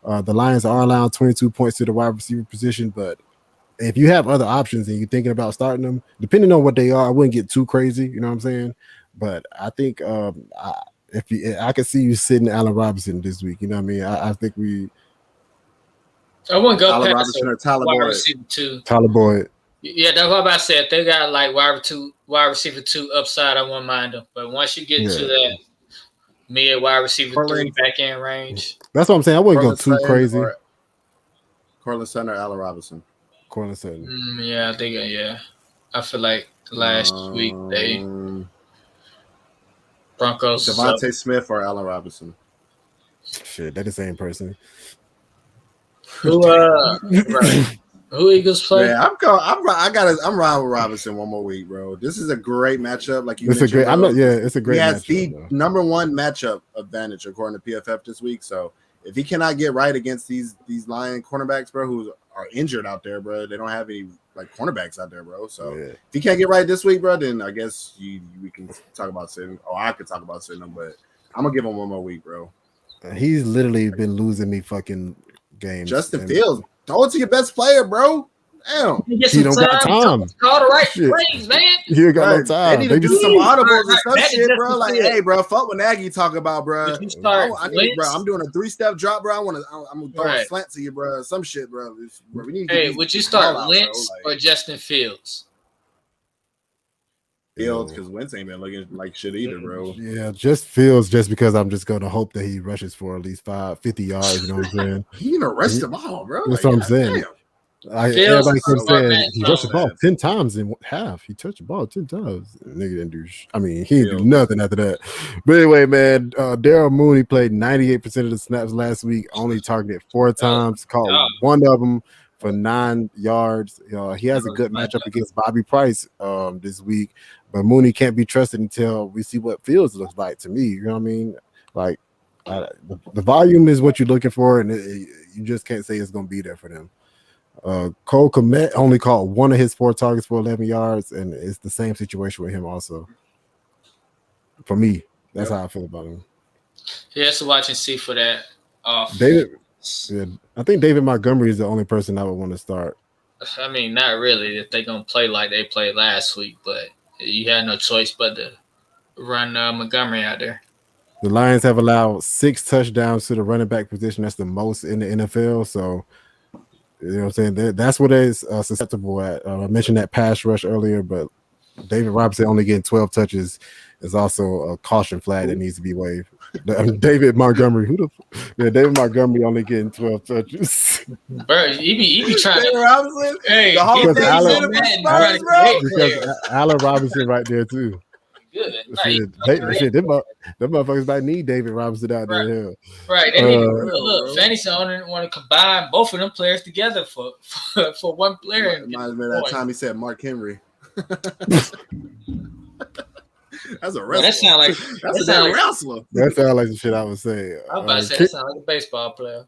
The Lions are allowing 22 points to the wide receiver position, but if you have other options and you're thinking about starting them, depending on what they are, I wouldn't get too crazy. You know what I'm saying? But I think I could see you sitting Allen Robinson this week. You know what I mean? I think I wouldn't go Allen past Robinson or Tyler wide Boyd. receiver 2. Tyler Boyd. Yeah, that's what I said. If they got like wide receiver 2 upside, I wouldn't mind them. But once you get to that mid wide receiver 3 back end range, that's what I'm saying. I wouldn't go too crazy. Cortland Sutton or Allen Robinson. Cortland Sutton. Yeah, I think I feel like last week they Broncos. Devontae Smith or Allen Robinson. Shit, they're the same person. Who Eagles play? Yeah, I'm riding with Robinson one more week, bro. This is a great matchup. Like you mentioned, it's a great. He has matchup, the number 1 matchup advantage according to PFF this week. So if he cannot get right against these Lion cornerbacks, bro, who are injured out there, bro, they don't have any cornerbacks out there, bro. So if he can't get right this week, bro, then I guess we can talk about sitting, or I could talk about sitting him. But I'm gonna give him one more week, bro. He's literally been losing me fucking games. Justin Fields, throw it to your best player, bro. Damn. He don't got time. Call the right Shit. plays, man. He ain't got no Right. time. They need to do just- some audibles and Right, some that is shit, just bro. the Like, shit. hey, bro, fuck what Nagy talk about, bro. Would you start I'm doing a 3-step drop, bro. I'm gonna throw a Right. slant to you, bro. Some shit, bro. We need to Hey, get would you these start call-outs, Wentz bro. or Justin Fields? Fields, because Wentz ain't been looking like shit either, bro. Yeah, just feels just because I'm just gonna hope that he rushes for at least 50 yards. You know what I'm saying? He didn't arrest the ball, bro. That's Like, what I'm God saying. damn. Fields Everybody kept or saying Matt he touched the ball Jones. 10 times in half. He touched the ball 10 times. Nigga didn't do. I mean, he didn't do Fields. nothing after that. But anyway, man, Daryl Mooney played 98% of the snaps last week. Only targeted 4 times. Caught God. one of them for 9 yards. He has a good My matchup against Bobby Price this week. But Mooney can't be trusted until we see what Fields looks like. To me, you know what I mean? Like the volume is what you're looking for, and you just can't say it's going to be there for them. Cole Kmet only caught one of his 4 targets for 11 yards, and it's the same situation with him also. For me, that's how I feel about him. He has to watch and see for that. David, yeah, I think David Montgomery is the only person I would want to start. I mean, not really if they're going to play like they played last week, but you had no choice but to run Montgomery out there. The Lions have allowed 6 touchdowns to the running back position. That's the most in the NFL. So, you know what I'm saying? That's what it's susceptible at. I mentioned that pass rush earlier, but David Robinson only getting 12 touches is also a caution flag that needs to be waved. David Montgomery, David Montgomery only getting 12 touches. Bro, he be trying David to. Robinson, Hey, the whole Because thing Allen- for man, Spurs, trying to bro. create Because players. Allen Robinson right there too. Good. Them motherfuckers might need David Robinson out there. Hell. Right. They need bro. fantasy owner want to combine both of them players together for one player. and Reminds get me of the that point. time he said Mark Henry. That's a Bro, wrestler. that sound like That's a sound damn like- wrestler. That sounds like the shit I would say. I was about to say that sound like a baseball player.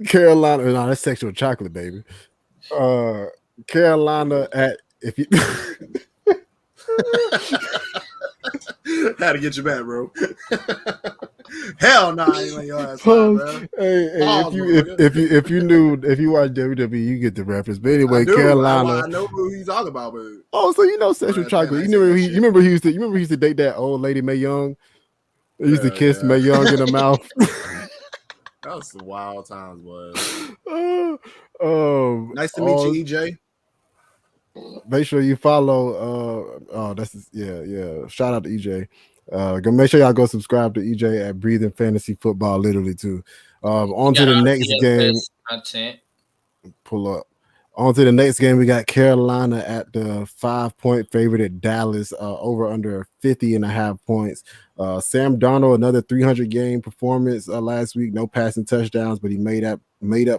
Carolina, no, that's sexual chocolate, baby. Carolina at if you Had to get you back, bro. Hell no, I ain't letting your ass fly, bro. Hey, Pause, if you watch WWE, you get the reference. But anyway, I do. Carolina. I know who he's talking about, but Oh, so you know sexual Right, chocolate. man, You I remember see he used to date that old lady Mae Young. He used to Yeah, kiss yeah. Mae Young in the mouth. that was some wild times, boy. Nice to meet you, EJ. Make sure you follow. Yeah. Shout out to EJ. Go make sure y'all go subscribe to EJ at Breathing Fantasy Football, literally too. On to the next game. Content. Pull up. On to the next game. We got Carolina at the 5-point favorite at Dallas. Over under 50.5 points. Sam Darnold, another 300 game performance last week. No passing touchdowns, but he made up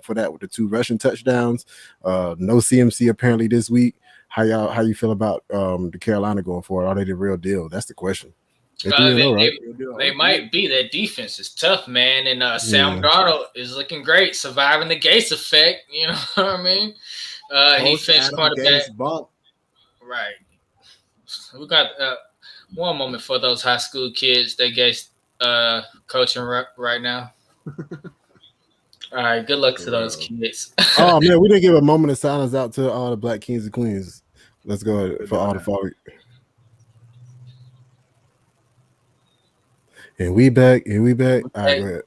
for that with the 2 rushing touchdowns. No CMC apparently this week. How you feel about the Carolina going forward? Are they the real deal? That's the question. They're 3-0, right? They might be. That defense is tough, man. And Sam Darnold is looking great, surviving the Gates effect. You know what I mean? He finished quarterback. Right. We got one moment for those high school kids that Gates coaching right now. All right, good luck to those kids. Oh man, we didn't give a moment of silence out to all the Black Kings and Queens. Let's go for all the fall. And we back. All right, go ahead.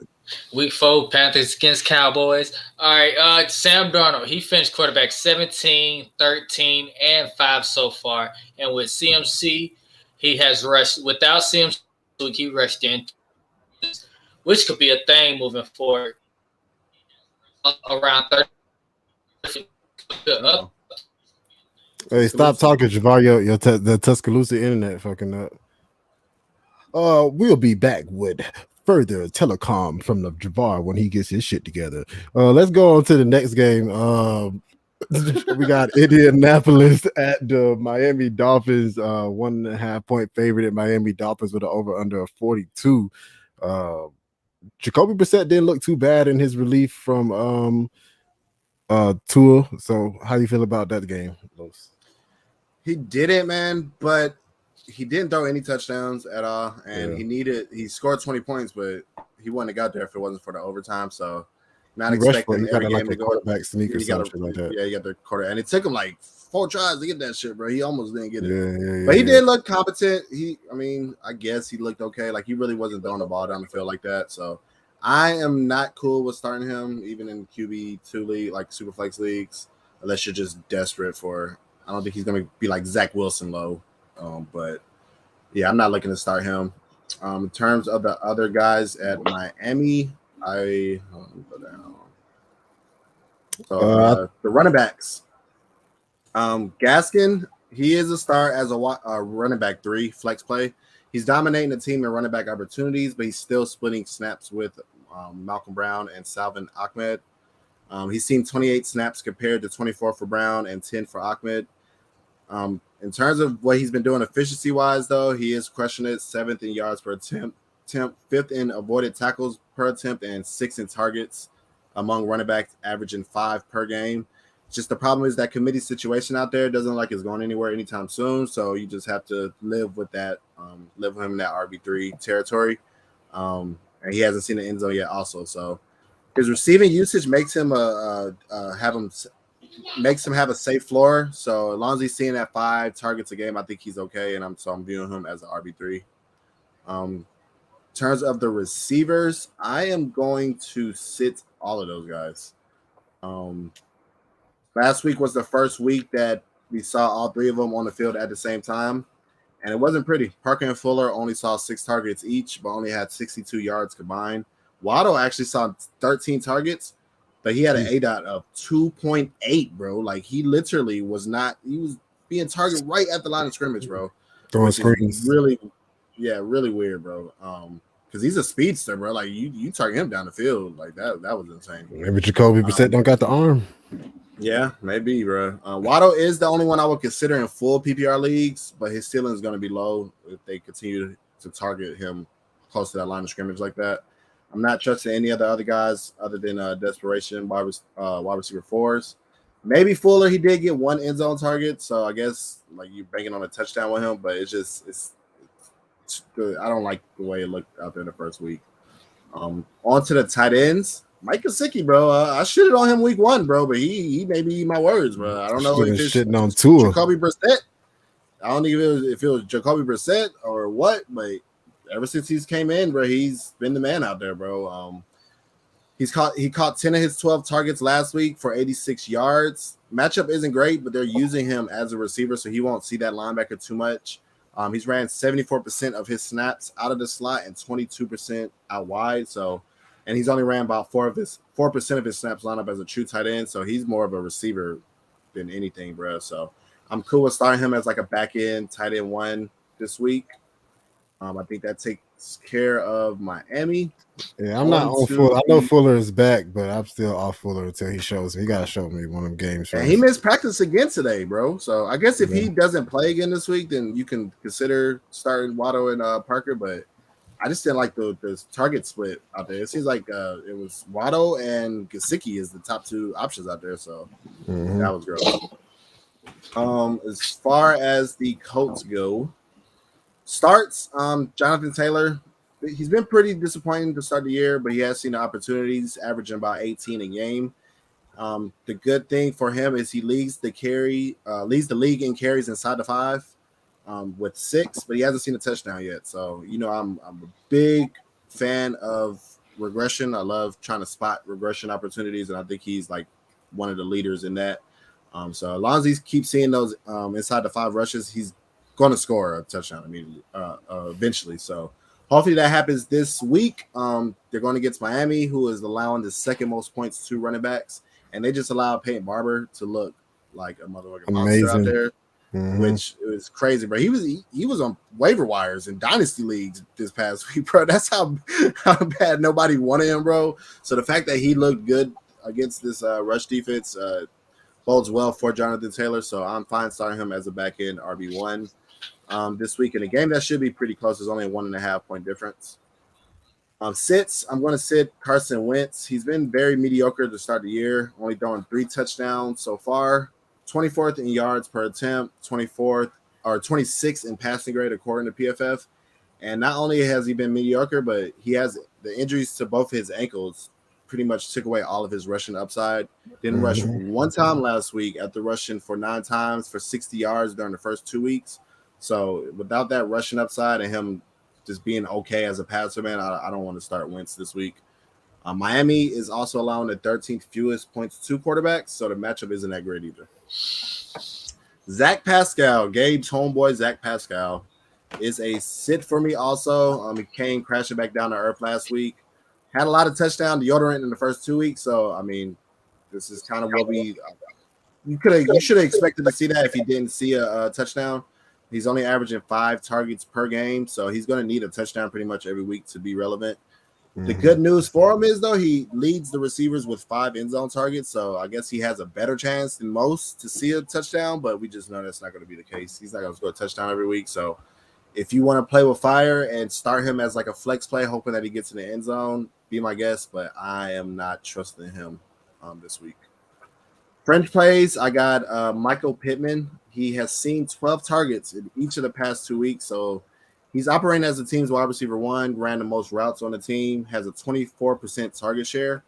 Week 4, Panthers against Cowboys. All right, Sam Darnold, he finished quarterback 17, 13, and 5 so far. And with CMC, he has rushed. Without CMC, he rushed in, which could be a thing moving forward. Around 30. Hey, stop talking, Javar. The Tuscaloosa internet fucking up. We'll be back with further telecom from the Javar when he gets his shit together. Let's go on to the next game. We got Indianapolis at the Miami Dolphins, 1.5 point favorite at Miami Dolphins with an over under 42. Jacoby Brissett didn't look too bad in his relief from Tua. So how do you feel about that game, Los? He did it, man, but he didn't throw any touchdowns at all, and he scored 20 points, but he wouldn't have got there if it wasn't for the overtime. So Not He rushed expecting for it. He every got like game a to go. quarterback sneak or He got some shit like that. Yeah, he got the quarter, and it took him like 4 tries to get that shit, bro. He almost didn't get it. Yeah. But he did look competent. I guess he looked okay. Like he really wasn't throwing the ball down the field like that. So I am not cool with starting him, even in QB2 league, like Superflex leagues, unless you're just desperate for. I don't think he's gonna be like Zach Wilson low. But yeah, I'm not looking to start him. In terms of the other guys at Miami, let me go down. So the running backs. Gaskin, he is a star as a running back 3 flex play. He's dominating the team in running back opportunities, but he's still splitting snaps with Malcolm Brown and Salvin Ahmed. He's seen 28 snaps compared to 24 for Brown and 10 for Ahmed. In terms of what he's been doing efficiency-wise, though, he is crushing it, 7th in yards per attempt, 5th in avoided tackles per attempt, and 6th in targets among running backs, averaging 5 per game. Just the problem is that committee situation out there doesn't like it's going anywhere anytime soon, so you just have to live with that, live with him in that RB3 territory. And he hasn't seen the end zone yet also, so his receiving usage makes him have a safe floor. So as long as he's seeing that 5 targets a game, I think he's okay, and I'm viewing him as an RB3. In terms of the receivers, I am going to sit all of those guys. Last week was the first week that we saw all 3 of them on the field at the same time, and it wasn't pretty. Parker and Fuller only saw 6 targets each, but only had 62 yards combined. Waddle actually saw 13 targets, but he had an ADOT of 2.8, bro. Like, he literally was being targeted right at the line of scrimmage, bro. Throwing screens. Really weird, bro. Because he's a speedster, bro. Like, you target him down the field. Like, that was insane. Maybe Jacoby Brissett don't got the arm. Yeah, maybe, bro. Waddle is the only one I would consider in full PPR leagues, but his ceiling is going to be low if they continue to target him close to that line of scrimmage like that. I'm not trusting any of the other guys other than desperation wide receiver 4s. Maybe Fuller, he did get 1 end zone target, so I guess like you're banking on a touchdown with him, but it's good. I don't like the way it looked out there in the first week. On to the tight ends. Mike Gesicki, bro. I shitted on him week 1, bro, but he made me eat my words, bro. I don't know if it's shitting on Tua. Jacoby Brissett. I don't think if it was Jacoby Brissett or what, but ever since he's came in, bro, he's been the man out there, bro. He caught 10 of his 12 targets last week for 86 yards. Matchup isn't great, but they're using him as a receiver, so he won't see that linebacker too much. He's ran 74% of his snaps out of the slot and 22% out wide. So, and he's only ran about 4% of his snaps line up as a true tight end. So he's more of a receiver than anything, bro. So I'm cool with starting him as like a back end tight end 1 this week. I think that takes care of Miami. Yeah, I'm not on Fuller. I know Fuller is back, but I'm still off Fuller until he shows me. He got to show me one of them games. And he missed practice again today, bro. So I guess if he doesn't play again this week, then you can consider starting Waddle and Parker. But I just didn't like the target split out there. It seems like it was Waddle and Gesicki is the top 2 options out there. So that was gross. As far as the Colts go, starts, Jonathan Taylor, he's been pretty disappointing to start the year, but he has seen the opportunities, averaging about 18 a game. The good thing for him is he leads the league in carries inside the 5 with 6, but he hasn't seen a touchdown yet. So, I'm a big fan of regression. I love trying to spot regression opportunities, and I think he's like one of the leaders in that. So as long as he keeps seeing those inside the 5 rushes, he's going to score a touchdown immediately, eventually. So hopefully that happens this week. They're going against Miami, who is allowing the 2nd most points to running backs, and they just allowed Peyton Barber to look like a motherfucking monster out there, which is crazy, bro. He was on waiver wires in Dynasty leagues this past week, bro. That's how bad nobody wanted him, bro. So the fact that he looked good against this rush defense bodes well for Jonathan Taylor. So I'm fine starting him as a back end RB1. This week in a game that should be pretty close. There's only a 1.5 point difference. I'm going to sit Carson Wentz. He's been very mediocre to start the year, only throwing 3 touchdowns so far. 24th in yards per attempt, 26th in passing grade according to PFF. And not only has he been mediocre, but he has the injuries to both his ankles pretty much took away all of his rushing upside. Didn't rush one time last week after rushing for 9 times for 60 yards during the first 2 weeks. So without that rushing upside and him just being okay as a passer, man, I don't want to start Wentz this week. Miami is also allowing the 13th fewest points to quarterbacks, so the matchup isn't that great either. Zac Pascal, Gabe's homeboy, Zac Pascal, is a sit for me also. He came crashing back down to earth last week. Had a lot of touchdown deodorant in the first 2 weeks, so, I mean, this is kind of what you should have expected to see that if he didn't see a touchdown. He's only averaging 5 targets per game, so he's going to need a touchdown pretty much every week to be relevant. The good news for him is, though, he leads the receivers with 5 end zone targets, so I guess he has a better chance than most to see a touchdown, but we just know that's not going to be the case. He's not going to score a touchdown every week, so if you want to play with fire and start him as like a flex play, hoping that he gets in the end zone, be my guest, but I am not trusting him this week. French plays, I got Michael Pittman. He has seen 12 targets in each of the past 2 weeks, so he's operating as the team's wide receiver 1, ran the most routes on the team, has a 24% target share.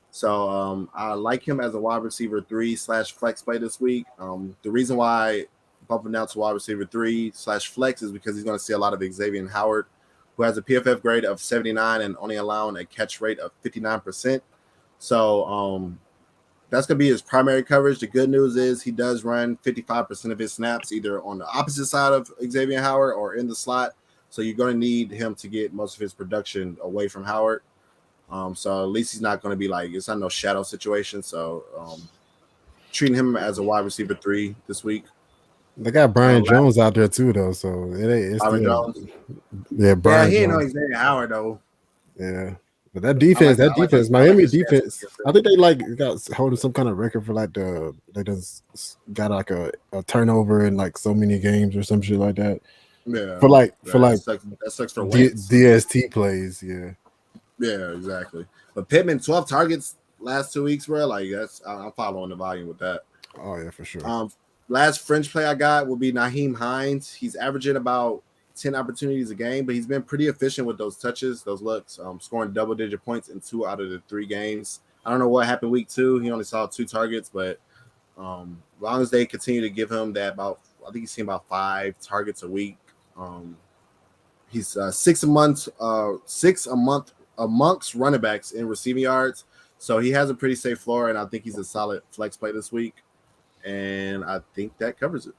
So I like him as a wide receiver 3/flex play this week. The reason why I bump him down to wide receiver 3/flex is because he's going to see a lot of Xavier Howard, who has a PFF grade of 79 and only allowing a catch rate of 59%. So that's going to be his primary coverage. The good news is he does run 55% of his snaps either on the opposite side of Xavier Howard or in the slot. So you're going to need him to get most of his production away from Howard. So at least he's not going to be like, it's not no shadow situation. So treating him as a wide receiver 3 this week. They got Brian Jones out there too, though. So it's Brian Jones. Yeah, Brian. Yeah, he ain't Jones. no Xavier Howard though. Yeah, but that defense, Miami defense. I think they got holding some kind of record for they just got like a turnover in like so many games or some shit like that. Yeah, that sucks for Wentz. DST plays. Yeah, exactly. But Pittman 12 targets last 2 weeks, bro. Like I'm following the volume with that. Oh yeah, for sure. Last French play I got will be Nyheim Hines. He's averaging about 10 opportunities a game, but he's been pretty efficient with those touches, those looks, scoring double-digit points in 2 out of the 3 games. I don't know what happened week 2. He only saw 2 targets, but as long as they continue to give him I think he's seen about 5 targets a week. He's 6 amongst running backs in receiving yards, so he has a pretty safe floor, and I think he's a solid flex play this week. And I think that covers it.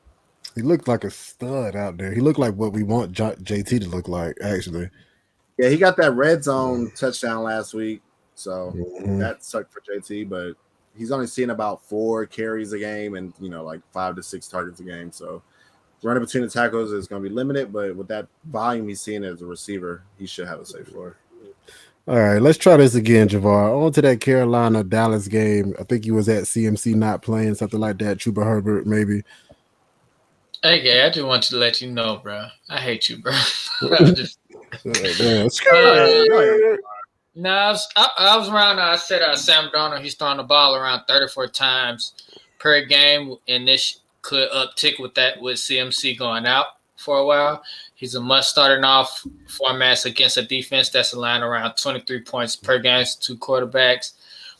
He looked like a stud out there. He looked like what we want JT to look like, actually. Yeah, he got that red zone touchdown last week, so that sucked for JT. But he's only seeing about 4 carries a game and like 5 to 6 targets a game. So running between the tackles is going to be limited, but with that volume he's seeing as a receiver, he should have a safe floor. All right, let's try this again, Javar. On to that Carolina-Dallas game. I think he was at CMC not playing, something like that. Chuba Herbert, maybe. Hey, Gay, I just want to let you know, bro. I hate you, bro. I was around. I said Sam Darnold, he's throwing the ball around 34 times per game, and this could uptick with CMC going out for a while. He's a must starting off formats against a defense that's allowing around 23 points per game to quarterbacks.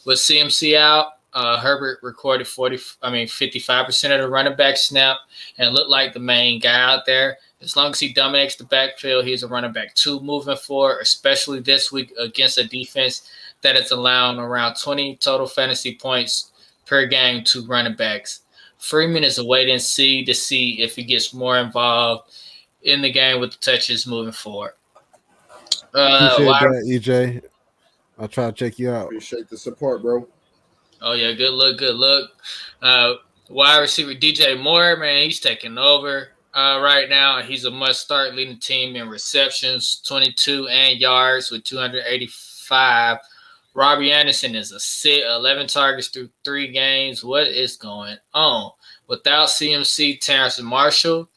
With CMC out, Herbert recorded 55% of the running back snap and looked like the main guy out there. As long as he dominates the backfield, he's a running back 2 moving forward, especially this week against a defense that is allowing around 20 total fantasy points per game to running backs. Freeman is a wait and see to see if he gets more involved in the game with the touches moving forward. Appreciate that, EJ. I'll try to check you out. Appreciate the support, bro. Oh, yeah, good look. Wide receiver DJ Moore, man, he's taking over right now. He's a must-start, leading the team in receptions, 22, and yards with 285. Robbie Anderson is a sit, 11 targets through 3 games. What is going on? Without CMC, Terrace Marshall.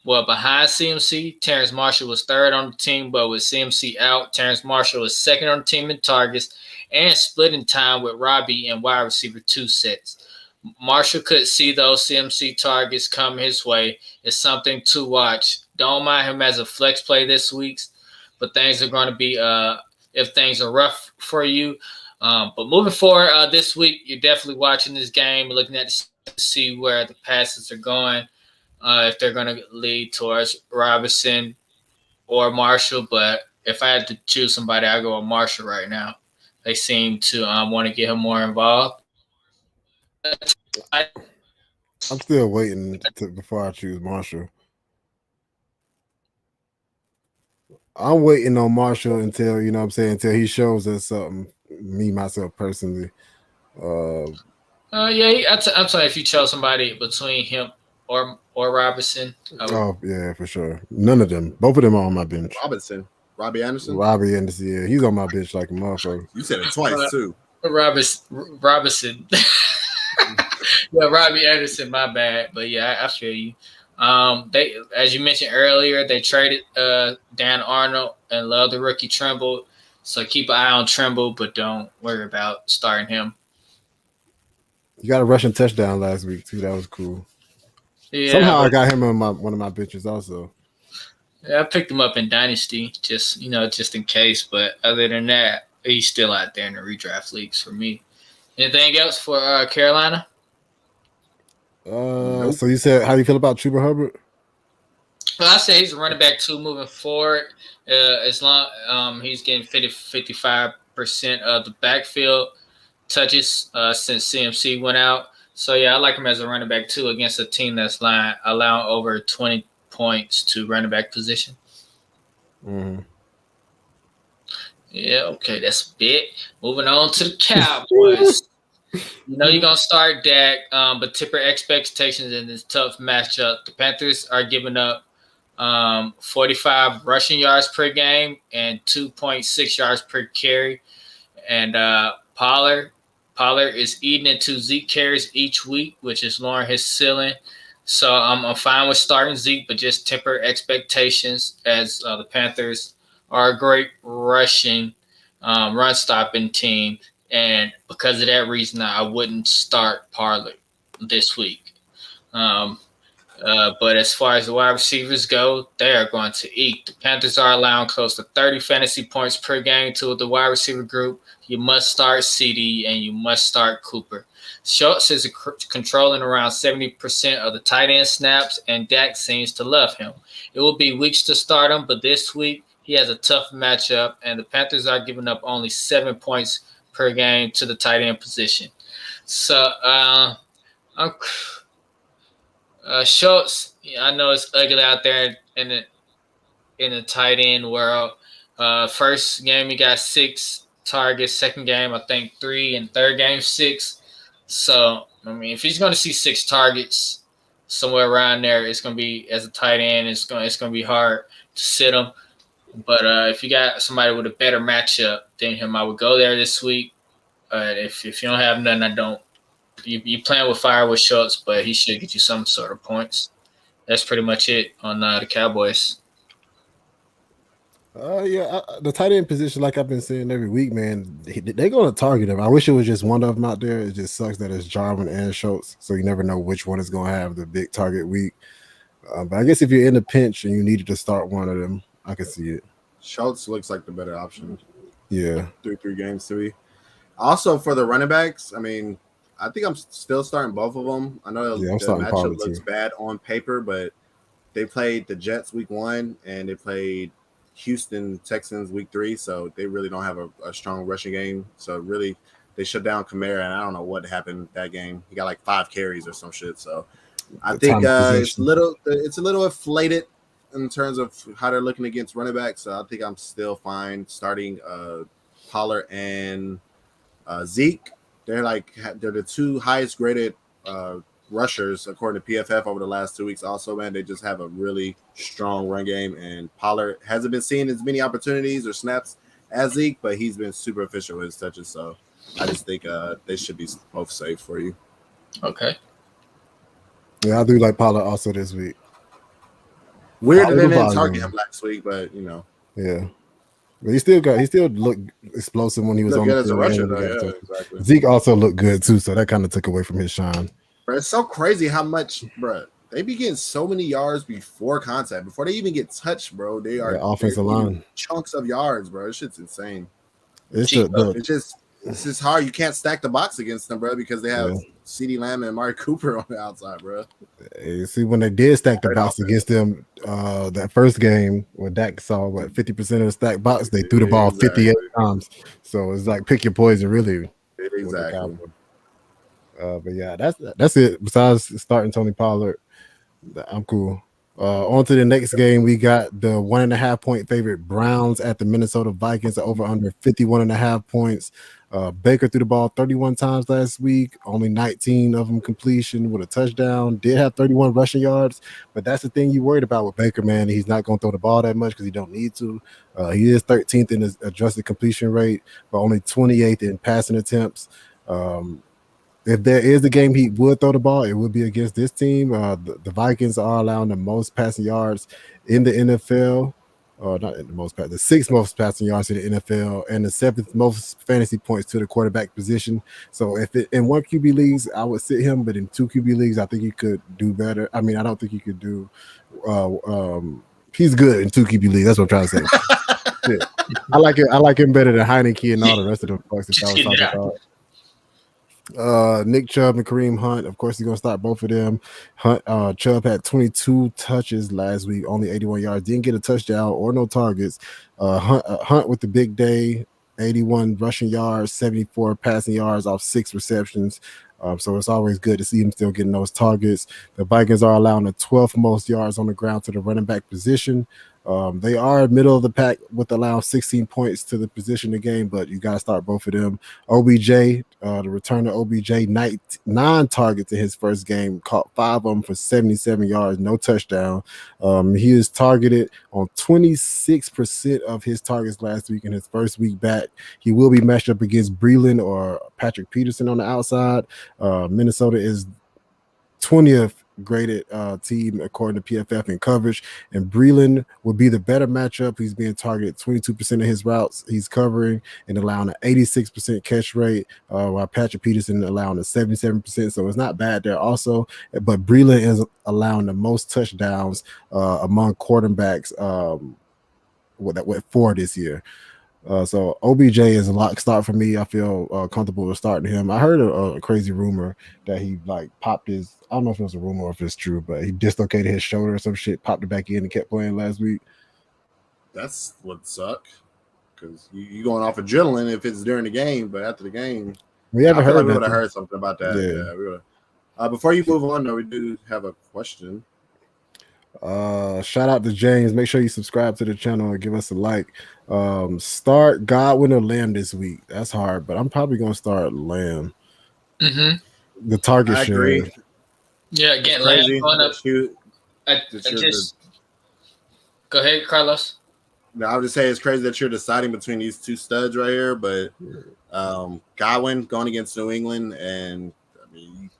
Well, behind CMC, Terrace Marshall was 3rd on the team, but with CMC out, Terrace Marshall was 2nd on the team in targets and splitting time with Robbie and wide receiver 2 sets. Marshall could see those CMC targets come his way. It's something to watch. Don't mind him as a flex play this week, but things are going to be if things are rough for you, But moving forward, this week, you're definitely watching this game, looking at to see where the passes are going, if they're going to lead towards Robinson or Marshall. But if I had to choose somebody, I'd go with Marshall right now. They seem to want to get him more involved. I'm still waiting before I choose Marshall. I'm waiting on Marshall until, until he shows us something, me, myself, personally. I'm sorry, if you chose somebody between him or Robinson. Yeah, for sure. None of them. Both of them are on my bench. Robbie Anderson, yeah. He's on my bench like a motherfucker. You said it twice, too. Robinson. Yeah, Robbie Anderson, my bad. But, yeah, I feel you. They, as you mentioned earlier, they traded Dan Arnold and love the rookie Trimble. So keep an eye on Trimble, but don't worry about starting him. You got a rushing touchdown last week too. That was cool. Yeah, somehow I got him on one of my benches also. Yeah, I picked him up in Dynasty, just in case. But other than that, he's still out there in the redraft leagues for me. Anything else for Carolina? Nope. So you said, how do you feel about Chuba Hubbard? Well, I say he's a running back 2 moving forward. As long he's getting 55% of the backfield touches since CMC went out. So yeah, I like him as a running back 2 against a team that's allowing over 20 points to running back position. Mm-hmm. Yeah, okay, that's a bit. Moving on to the Cowboys. You're going to start Dak, but temper expectations in this tough matchup. The Panthers are giving up 45 rushing yards per game and 2.6 yards per carry. And Pollard is eating into Zeke carries each week, which is lowering his ceiling. So I'm fine with starting Zeke, but just temper expectations as the Panthers are a great rushing, run-stopping team. And because of that reason, I wouldn't start Pollard this week. But as far as the wide receivers go, they are going to eat. The Panthers are allowing close to 30 fantasy points per game to the wide receiver group. You must start CD and you must start Cooper. Schultz is controlling around 70% of the tight end snaps, and Dak seems to love him. It will be weeks to start him, but this week he has a tough matchup, and the Panthers are giving up only 7 points per game to the tight end position. So Schultz, I know it's ugly out there in the tight end world. First game he got 6 targets. Second game I think 3, and third game 6. So I mean, if he's going to see 6 targets somewhere around there, it's going to be, as a tight end, it's going to be hard to sit him. But if you got somebody with a better matchup than him, I would go there this week. If you don't have none, I don't. You playing with fire with Schultz, but he should get you some sort of points. That's pretty much it on the Cowboys. The tight end position, like I've been saying every week, man, they're going to target him. I wish it was just one of them out there. It just sucks that it's Jarwin and Schultz, so you never know which one is going to have the big target week. But I guess if you're in a pinch and you needed to start one of them, I can see it. Schultz looks like the better option. Yeah. 3 games to me. Also, for the running backs, I mean, I think I'm still starting both of them. I know the matchup looks bad on paper, but they played the Jets week 1 and they played Houston Texans week 3, so they really don't have a strong rushing game. So really, they shut down Kamara, and I don't know what happened that game. He got like 5 carries or some shit. So I think it's a little inflated in terms of how they're looking against running backs. So I think I'm still fine starting Pollard and Zeke. They're the 2 highest graded rushers according to PFF over the last 2 weeks. Also, man, they just have a really strong run game, and Pollard hasn't been seeing as many opportunities or snaps as Zeke, but he's been super efficient with his touches. So I just think they should be both safe for you. Okay. Yeah, I do like Pollard also this week. Weird that they didn't target him last week, but Yeah. But he still looked explosive when he was on the as a rusher, though. Exactly. Zeke also looked good too, so that kind of took away from his shine. Bro, it's so crazy how much, bro. They be getting so many yards before contact, before they even get touched, bro. They are offensive line chunks of yards, bro. This shit's insane. It's It's just hard. You can't stack the box against them, bro, because they have Yeah. CeeDee Lamb and Amari Cooper on the outside, bro. You see, when they did stack the Right box off, against them, that first game where Dak saw 50% of the stack box, they threw the ball 58 times. So it's like pick your poison, really. Exactly. But yeah, that's it. Besides starting Tony Pollard, I'm cool. On to the next game. We got the 1.5 point favorite Browns at the Minnesota Vikings, over under 51.5 points. Baker threw the ball 31 times last week, only 19 of them completion with a touchdown. Did have 31 rushing yards, but that's the thing you worried about with Baker, man. He's not going to throw the ball that much because he don't need to. He is 13th in his adjusted completion rate, but only 28th in passing attempts. If there is a game he would throw the ball, it would be against this team. The Vikings are allowing the most passing yards in the NFL. Not in the most, the 6th most passing yards in the NFL, and the 7th most fantasy points to the quarterback position. So if it in 1 QB leagues, I would sit him, but in 2 QB leagues, I think he could do better. I mean, I don't think he could do. He's good in 2 QB leagues. That's what I'm trying to say. Yeah. I like him better than Heineke and all the rest of them folks. That I was talking about. Nick Chubb and Kareem Hunt, of course, he's gonna start both of them. Chubb had 22 touches last week, only 81 yards, didn't get a touchdown or no targets. Hunt with the big day, 81 rushing yards, 74 passing yards off 6 receptions. So it's always good to see him still getting those targets. The Vikings are allowing the 12th most yards on the ground to the running back position. They are middle of the pack with allowing 16 points to the position of the game, but you got to start both of them. OBJ, the return of OBJ, 9 targets in his first game, caught 5 of them for 77 yards, no touchdown. He is targeted on 26% of his targets last week in his first week back. He will be matched up against Breland or Patrick Peterson on the outside. Minnesota is 20th graded team according to PFF in coverage, and Breland would be the better matchup. He's being targeted 22% of his routes he's covering and allowing an 86% catch rate, while Patrick Peterson allowing a 77%. So it's not bad there also, but Breland is allowing the most touchdowns among quarterbacks that went 4 this year. So OBJ is a lock start for me. I feel comfortable with starting him. I heard a crazy rumor that he popped his, I don't know if it was a rumor or if it's true, but he dislocated his shoulder or some shit, popped it back in and kept playing last week. That's what suck, because you going off adrenaline if it's during the game, but after the game, we haven't heard. We would have heard something about that. Yeah, we would. Before you move on, though, we do have a question. Shout out to James. Make sure you subscribe to the channel and give us a like. Start Godwin or Lamb this week. That's hard, but I'm probably gonna start Lamb. The target I share. agree. Yeah, again, Lamb going up. Go ahead, Carlos. No, I would just say it's crazy that you're deciding between these 2 studs right here, but Godwin going against New England, and I mean, you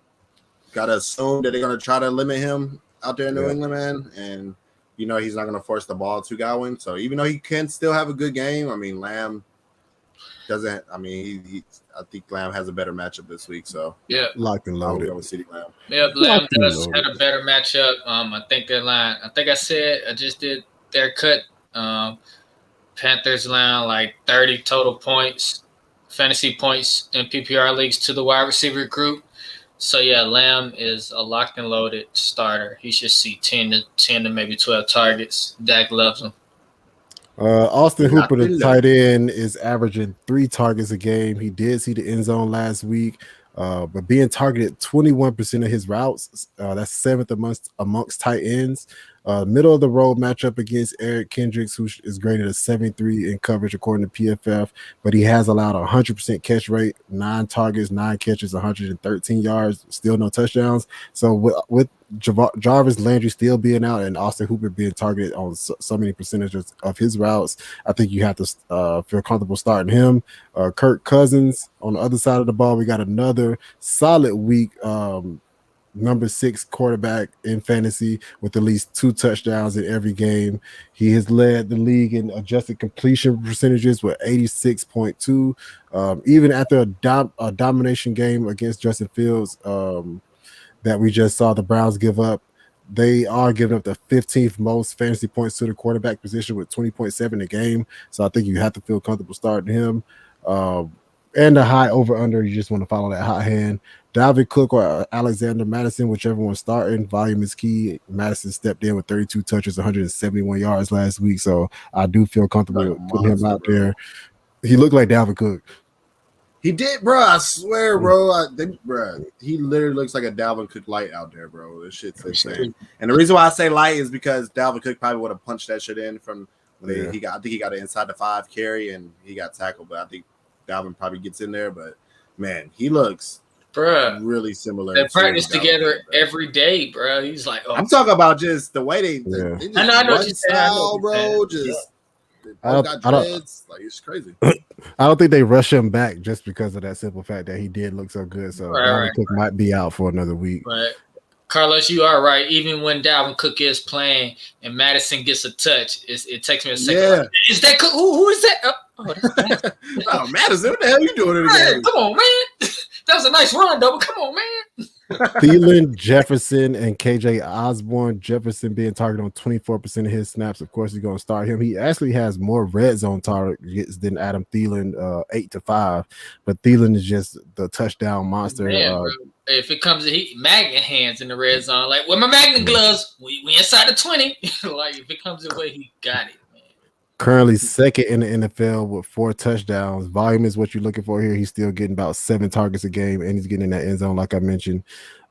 gotta assume that they're gonna try to limit him out there in New England, man, and he's not going to force the ball to Godwin. So even though he can still have a good game, I mean, Lamb doesn't. I mean, I think Lamb has a better matchup this week. So locked and loaded. I'll go with CeeDee Lamb. Yeah, Lamb does have a better matchup. I think their line. I think I just did their cut. Panthers line 30 total points, fantasy points in PPR leagues to the wide receiver group. So, yeah, Lamb is a locked and loaded starter. He should see 10 to maybe 12 targets. Dak loves him. Austin Hooper, the tight end, is averaging 3 targets a game. He did see the end zone last week, but being targeted 21% of his routes. That's 7th amongst tight ends. Middle of the road matchup against Eric Kendricks, who is graded a 73 in coverage according to PFF, but he has allowed a 100% catch rate, 9 targets, 9 catches, 113 yards, still no touchdowns. So with Jarvis Landry still being out and Austin Hooper being targeted on so many percentages of his routes, I think you have to feel comfortable starting him. Kirk Cousins on the other side of the ball, we got another solid week. Number 6 quarterback in fantasy with at least 2 touchdowns in every game. He has led the league in adjusted completion percentages with 86.2. Even after a domination game against Justin Fields that we just saw the Browns give up, they are giving up the 15th most fantasy points to the quarterback position with 20.7 a game. So I think you have to feel comfortable starting him. And the high over under, you just want to follow that hot hand. Dalvin Cook or Alexander Madison, whichever one's starting. Volume is key. Madison stepped in with 32 touches, 171 yards last week. So I do feel comfortable putting him out there. He looked like Dalvin Cook. He did, bro. I swear, bro. He literally looks like a Dalvin Cook light out there, bro. This shit's insane. And the reason why I say light is because Dalvin Cook probably would have punched that shit in from when he got. I think he got it inside the 5 carry and he got tackled. But I think Dalvin probably gets in there. But man, he looks really similar. They practice together every day, bro. He's like, I'm talking about just the way they just I know what you said, bro. Just. Got dreads. Like it's crazy. I don't think they rush him back just because of that simple fact that he did look so good. So Dalvin Cook might be out for another week. But Carlos, you are right. Even when Dalvin Cook is playing and Madison gets a touch, it takes me a second. Yeah. Is that Cook? Who is that? Oh, Madison, what the hell are you doing today? Come on, man. That was a nice run, though. But come on, man. Thielen, Jefferson, and KJ Osborne. Jefferson being targeted on 24% of his snaps. Of course, he's going to start him. He actually has more red zone targets than Adam Thielen, 8-5. But Thielen is just the touchdown monster. Man, if it comes to magnet hands in the red zone, like with my magnet gloves, we inside the 20. Like if it comes the way he got it. Currently second in the NFL with 4 touchdowns. Volume is what you're looking for here. He's still getting about 7 targets a game, and he's getting in that end zone, like I mentioned.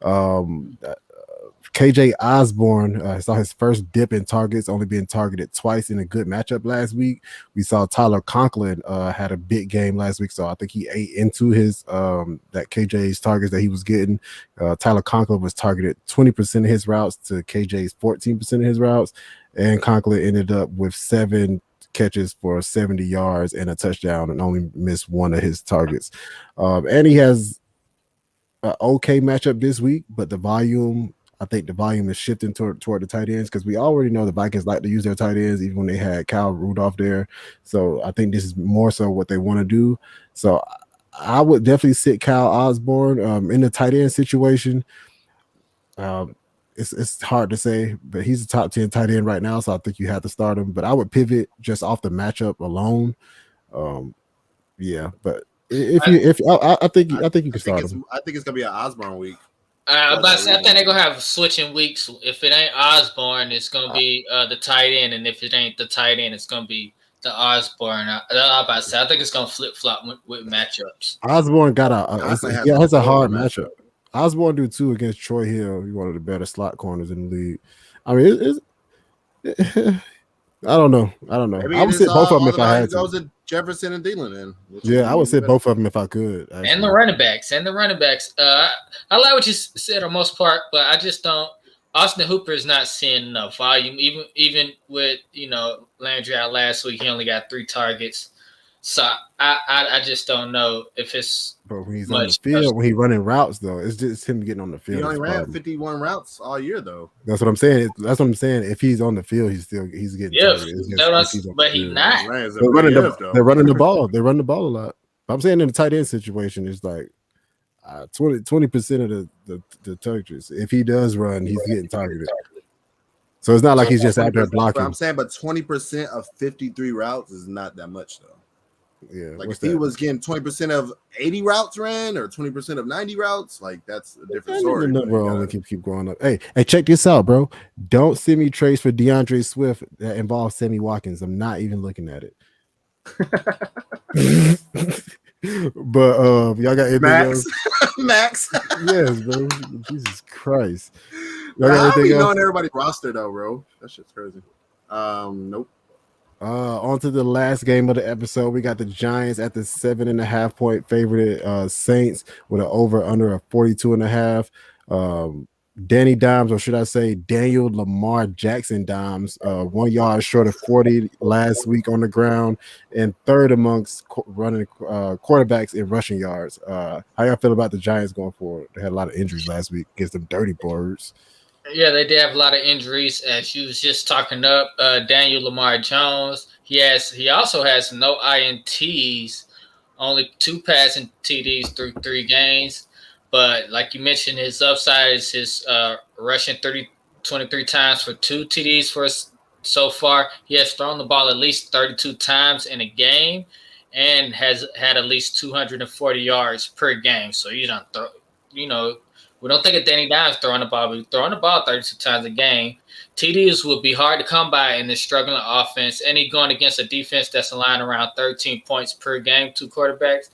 KJ Osborne saw his first dip in targets, only being targeted twice in a good matchup last week. We saw Tyler Conklin had a big game last week, so I think he ate into his that KJ's targets that he was getting. Tyler Conklin was targeted 20% of his routes to KJ's 14% of his routes, and Conklin ended up with 7 catches for 70 yards and a touchdown and only missed 1 of his targets. And he has an okay matchup this week, but I think the volume is shifting toward the tight ends because we already know the Vikings like to use their tight ends even when they had Kyle Rudolph there. So I think this is more so what they want to do. So I would definitely sit Kyle Osborne in the tight end situation. It's hard to say, but he's a top 10 tight end right now, so I think you have to start him. But I would pivot just off the matchup alone. But I think you can start him. I think it's gonna be an Osborne week. I think they're gonna have switching weeks. If it ain't Osborne, it's gonna be the tight end, and if it ain't the tight end, it's gonna be the Osborne. I think it's gonna flip flop with matchups. Osborne got has a hard matchup. Osborne do too against Troy Hill. He's one of the better slot corners in the league. I mean, I don't know. Maybe I would sit both of them if I had to. Goes to Jefferson and Thielen in. Yeah, I would sit both of them if I could. Actually. And the running backs. I like what you said on most part, but I just don't. Austin Hooper is not seeing enough volume. Even with Landry out last week, he only got 3 targets. So I just don't know if it's. But when he's on the field, when he's running routes, though, it's just him getting on the field. He only ran 51 routes all year, though. That's what I'm saying. If he's on the field, he's getting. Yeah, but he's not. They're running the ball. They run the ball a lot. But I'm saying in the tight end situation, it's like 20% of the touches. If he does run, he's getting targeted. So it's not like he's just out there blocking. I'm saying, but 20% of 53 routes is not that much, though. Yeah, like if he was getting 20% of 80 routes ran or 20% of 90 routes, like that's a different story. The number only keep going up. Hey, check this out, bro. Don't send me trades for DeAndre Swift that involves Sammy Watkins. I'm not even looking at it. But y'all got anything else? Max. Yes, bro. Jesus Christ. Y'all got anything else? Knowing everybody's roster though, bro. That shit's crazy. Nope. On to the last game of the episode. We got the Giants at the 7.5 point favorite Saints with an over under of 42.5. Danny Dimes, or should I say Daniel Lamar Jackson Dimes, 1 yard short of 40 last week on the ground and third amongst running quarterbacks in rushing yards. How y'all feel about the Giants going forward? They had a lot of injuries last week against them dirty birds. Yeah, they did have a lot of injuries. As you was just talking up, Daniel Lamar Jones. He also has no INTs, only 2 passing TDs through 3 games. But like you mentioned, his upside is his rushing 23 times for 2 TDs for us so far. He has thrown the ball at least 32 times in a game, and has had at least 240 yards per game. So we don't think of Danny Dimes throwing the ball, but he's throwing the ball 32 times a game. TDs will be hard to come by in this struggling offense, and he's going against a defense that's aligned around 13 points per game, 2 quarterbacks.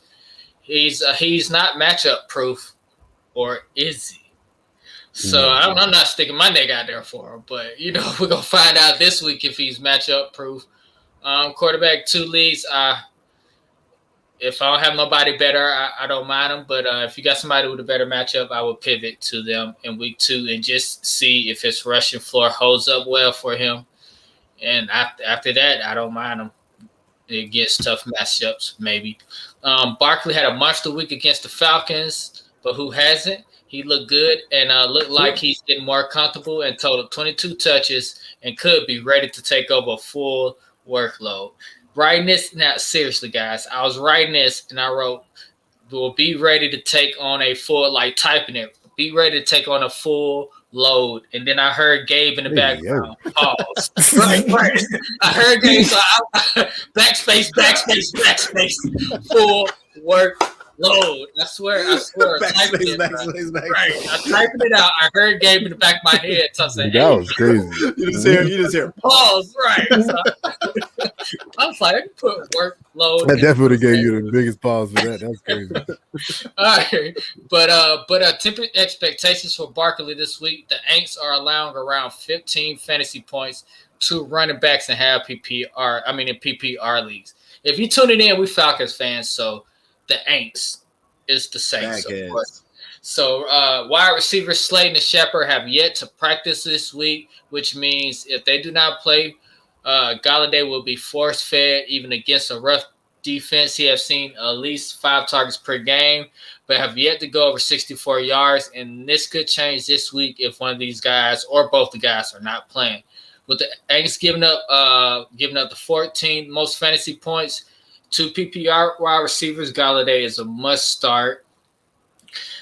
He's not matchup proof, or is he? So I'm not sticking my neck out there for him, but we're gonna find out this week if he's matchup proof. Quarterback 2 leagues. If I don't have nobody better, I don't mind them. But if you got somebody with a better matchup, I will pivot to them in week 2 and just see if his rushing floor holds up well for him. And after that, I don't mind him. It gets tough matchups, maybe. Barclay had a monster week against the Falcons, but who hasn't? He looked good and looked like he's getting more comfortable and totaled 22 touches and could be ready to take over a full workload. Writing this, now seriously, guys, I was writing this and I wrote, "Will be ready to take on a full," like typing it, "be ready to take on a full load." And then I heard Gabe in the background. Pause. right. I heard Gabe, so backspace, full work load. I swear. Backspace. Right. I'm typing it out. I heard Gabe in the back of my head. So I said, that was crazy. You just hear pause. Right. So, I was like, I can put work load. That definitely would have gave you the biggest pause for that. That's crazy. All right. But tempered expectations for Barclay this week. The Aints are allowing around 15 fantasy points to running backs and have in PPR leagues. If you tune it in, we Falcons fans, so the Aints is the Saints, of course. So wide receivers Slayton and Shepard have yet to practice this week, which means if they do not play, Galladay will be force-fed even against a rough defense. He has seen at least 5 targets per game, but have yet to go over 64 yards, and this could change this week if one of these guys or both the guys are not playing. With the Aints giving up the 14 most fantasy points to PPR wide receivers, Galladay is a must start.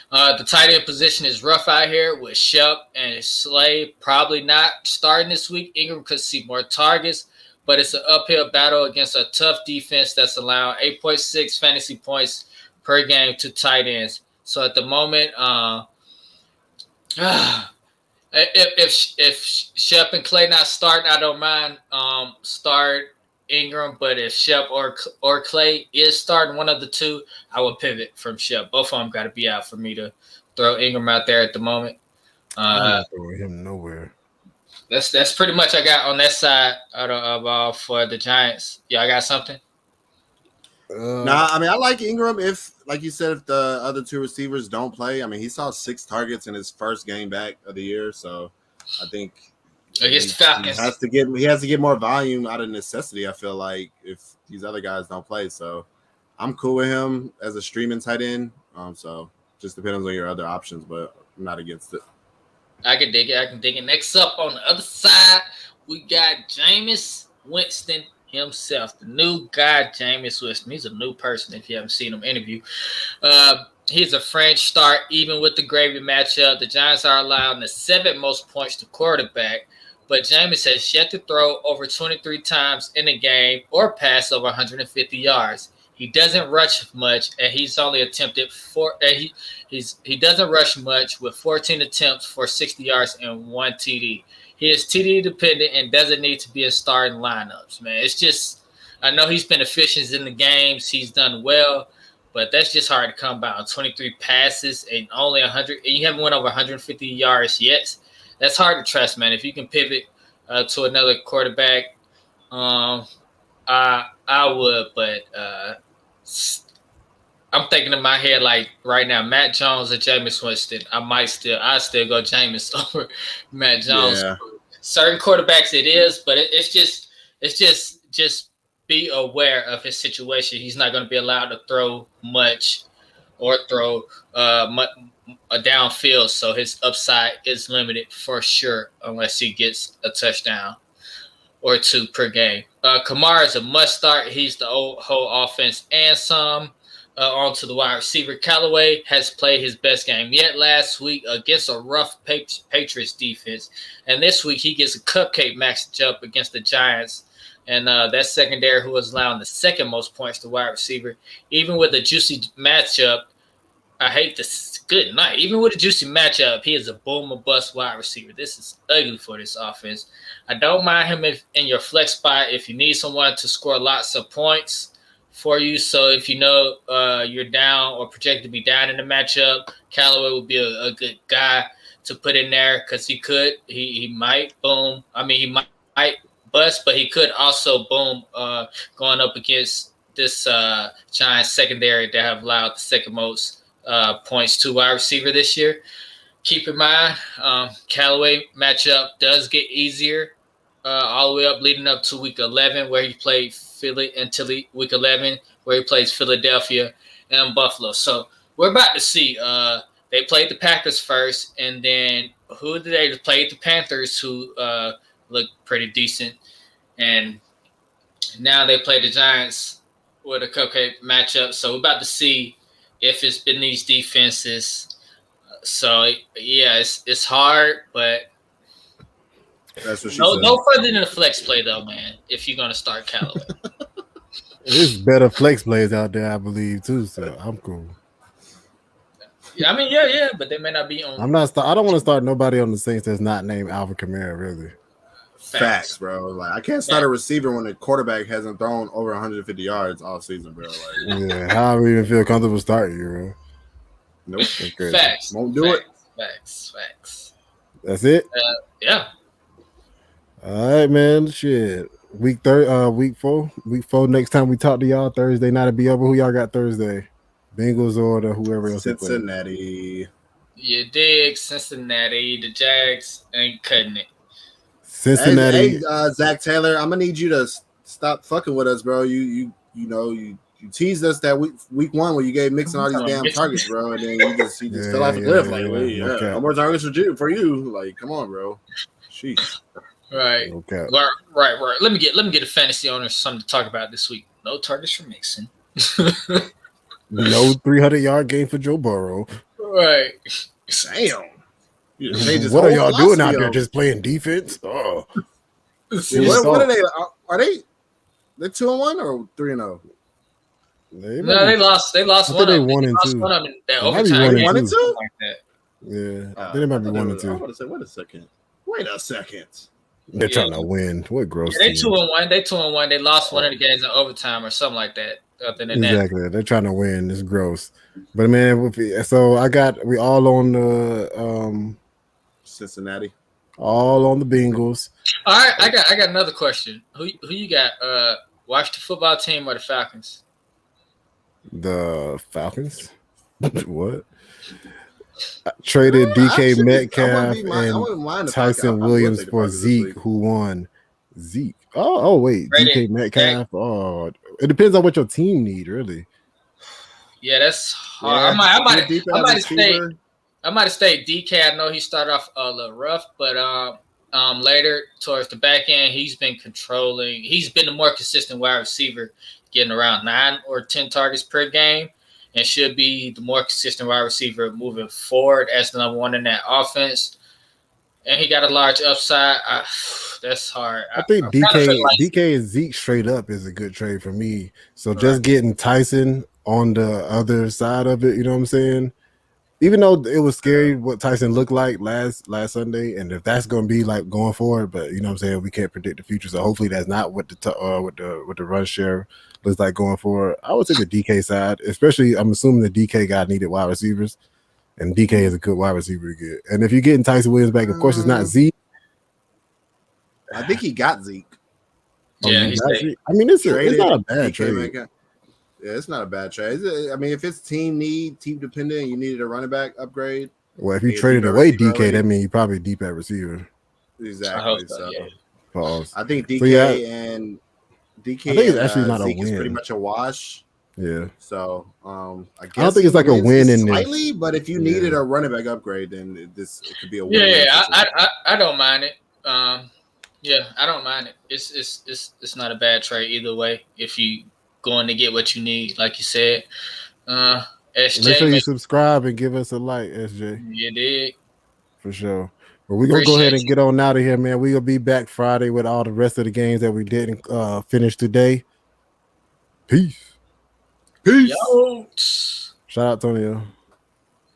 The tight end position is rough out here with Shep and Slay probably not starting this week. Ingram could see more targets, but it's an uphill battle against a tough defense that's allowing 8.6 fantasy points per game to tight ends. So at the moment, if Shep and Clay not starting, I don't mind start Ingram, but if Shep or Clay is starting, one of the two, I will pivot from Shep. Both of them got to be out for me to throw Ingram out there at the moment. I'm not throwing him nowhere. That's pretty much I got on that side of for the Giants. Yeah, I got something. I like Ingram if, like you said, if the other 2 receivers don't play. I mean, he saw 6 targets in his first game back of the year, so I think against the Falcons, he has to get more volume out of necessity. I feel like if these other guys don't play, so I'm cool with him as a streaming tight end. So just depends on your other options, but I'm not against it. I can dig it. Next up on the other side, we got Jameis Winston himself, the new guy, Jameis Winston. He's a new person if you haven't seen him interview. He's a French start, even with the gravy matchup. The Giants are allowing the 7th most points to quarterback, but Jameis has yet to throw over 23 times in a game or pass over 150 yards. He doesn't rush much, and he's only attempted he doesn't rush much with 14 attempts for 60 yards and 1 TD. He is TD dependent and doesn't need to be in starting lineups, man. It's just, I know he's been efficient in the games. He's done well, but that's just hard to come by on 23 passes and only 100. And you haven't went over 150 yards yet. That's hard to trust, man. If you can pivot to another quarterback, I would, but I'm thinking in my head like right now, Matt Jones or Jameis Winston. I still go Jameis over Matt Jones. Yeah. Certain quarterbacks it is, but it's just be aware of his situation. He's not going to be allowed to throw much or throw a downfield, so his upside is limited for sure unless he gets a touchdown or 2 per game. Kamara is a must start. He's the whole offense and some. on to the wide receiver. Callaway has played his best game yet last week against a rough Patriots defense. And this week he gets a cupcake matchup against the Giants. And that secondary who was allowing the second most points to wide receiver. Even with a juicy matchup, I hate this. Good night. Even with a juicy matchup, he is a boom or bust wide receiver. This is ugly for this offense. I don't mind him in your flex spot if you need someone to score lots of points for you. So if you know you're down or projected to be down in the matchup, Callaway will be a good guy to put in there because he might boom. I mean, he might bust, but he could also boom going up against this Giants secondary that have allowed the second most points to wide receiver this year. Keep in mind, Callaway matchup does get easier all the way up leading up to week 11 where he played Philly until week 11 where he plays Philadelphia and Buffalo. So we're about to see. They played the Packers first, and then who did they play? The Panthers, who look pretty decent. And now they play the Giants with a cupcake matchup. So we're about to see if it's been these defenses. So, yeah, it's hard, but that's what she no, said. no further than a flex play, though, man, if you're going to start Callaway. There's better flex plays out there, I believe, too. So I'm cool. Yeah, I mean, yeah, but they may not be on. I don't want to start nobody on the Saints that's not named Alvin Kamara, really. Facts, bro. Like I can't start a receiver when the quarterback hasn't thrown over 150 yards all season, bro. Like, yeah, how do we even feel comfortable starting you, bro? Nope. Facts. Won't do it. Facts. That's it. Yeah. All right, man. Shit. Week 4. Next time we talk to y'all Thursday night, it'll be over. Who y'all got Thursday? Bengals or whoever else? Cincinnati. You dig? Cincinnati. The Jags ain't cutting it. Cincinnati. Hey, Zach Taylor, I'm gonna need you to stop fucking with us, bro. You teased us that week 1 where you gave Mixon all these damn targets, bro, and then you just fell off a cliff. No more targets for you. Like, come on, bro. Sheesh. Right. Okay. Right. Let me get a fantasy owner something to talk about this week. No targets for Mixon. No 300-yard game for Joe Burrow. Right. Damn. What are y'all doing out there? Just playing defense? Oh. What are they? Are they? They're 2-1 or 3-0? No, they lost. They lost one. They of them. won They and lost 2. one of them. That Might be overtime. 1 and 2. Like that. Yeah, they might be 1 and 2. I want to say, wait a second. They're trying to win. What gross? They 2-1. They 2-1. They lost one of the games in overtime or something like that. Other than exactly. They're trying to win. It's gross. But man, so we all on the Cincinnati. All on the Bengals. All right, I got another question. Who you got? Watch the football team or the Falcons? The Falcons? What? I traded DK Metcalf and Tyson Williams for Zeke, who won. Zeke. Oh wait, DK Metcalf. Oh, it depends on what your team need, really. Yeah, that's hard. Yeah, I might have stayed DK. I know he started off a little rough, but later towards the back end, he's been controlling. He's been the more consistent wide receiver, getting around 9 or 10 targets per game, and should be the more consistent wide receiver moving forward as the number 1 in that offense. And he got a large upside. That's hard. I think DK and Zeke straight up is a good trade for me. So just getting Tyson on the other side of it, you know what I'm saying? Even though it was scary what Tyson looked like last Sunday, and if that's going to be like going forward, but you know what I'm saying, we can't predict the future. So hopefully that's not what the run share looks like going forward. I would take the DK side, especially I'm assuming the DK guy needed wide receivers. And DK is a good wide receiver to get. And if you're getting Tyson Williams back, of course, it's not Zeke. I think he got Zeke. Yeah, Zeke. I mean, it's not a bad trade. Yeah, it's not a bad trade. I mean, if it's team dependent, you needed a running back upgrade. Well, if you traded away DK, that means you probably deep at receiver. Exactly. Pause. I think DK and DK. I think it's actually not Zeke a win. is pretty much a wash. Yeah. So I guess I don't think it's like a win in slightly, but if you needed a running back upgrade, then it could be a win. Yeah, I don't mind it. Yeah, I don't mind it. It's not a bad trade either way. If you going to get what you need, like you said, SJ, Make sure you make, subscribe and give us a like, SJ, you dig? for sure. But we're gonna go ahead and get on out of here, man. We're gonna be back Friday with all the rest of the games that we didn't finish today. Peace. Peace. Yo. Shout out, Tonio.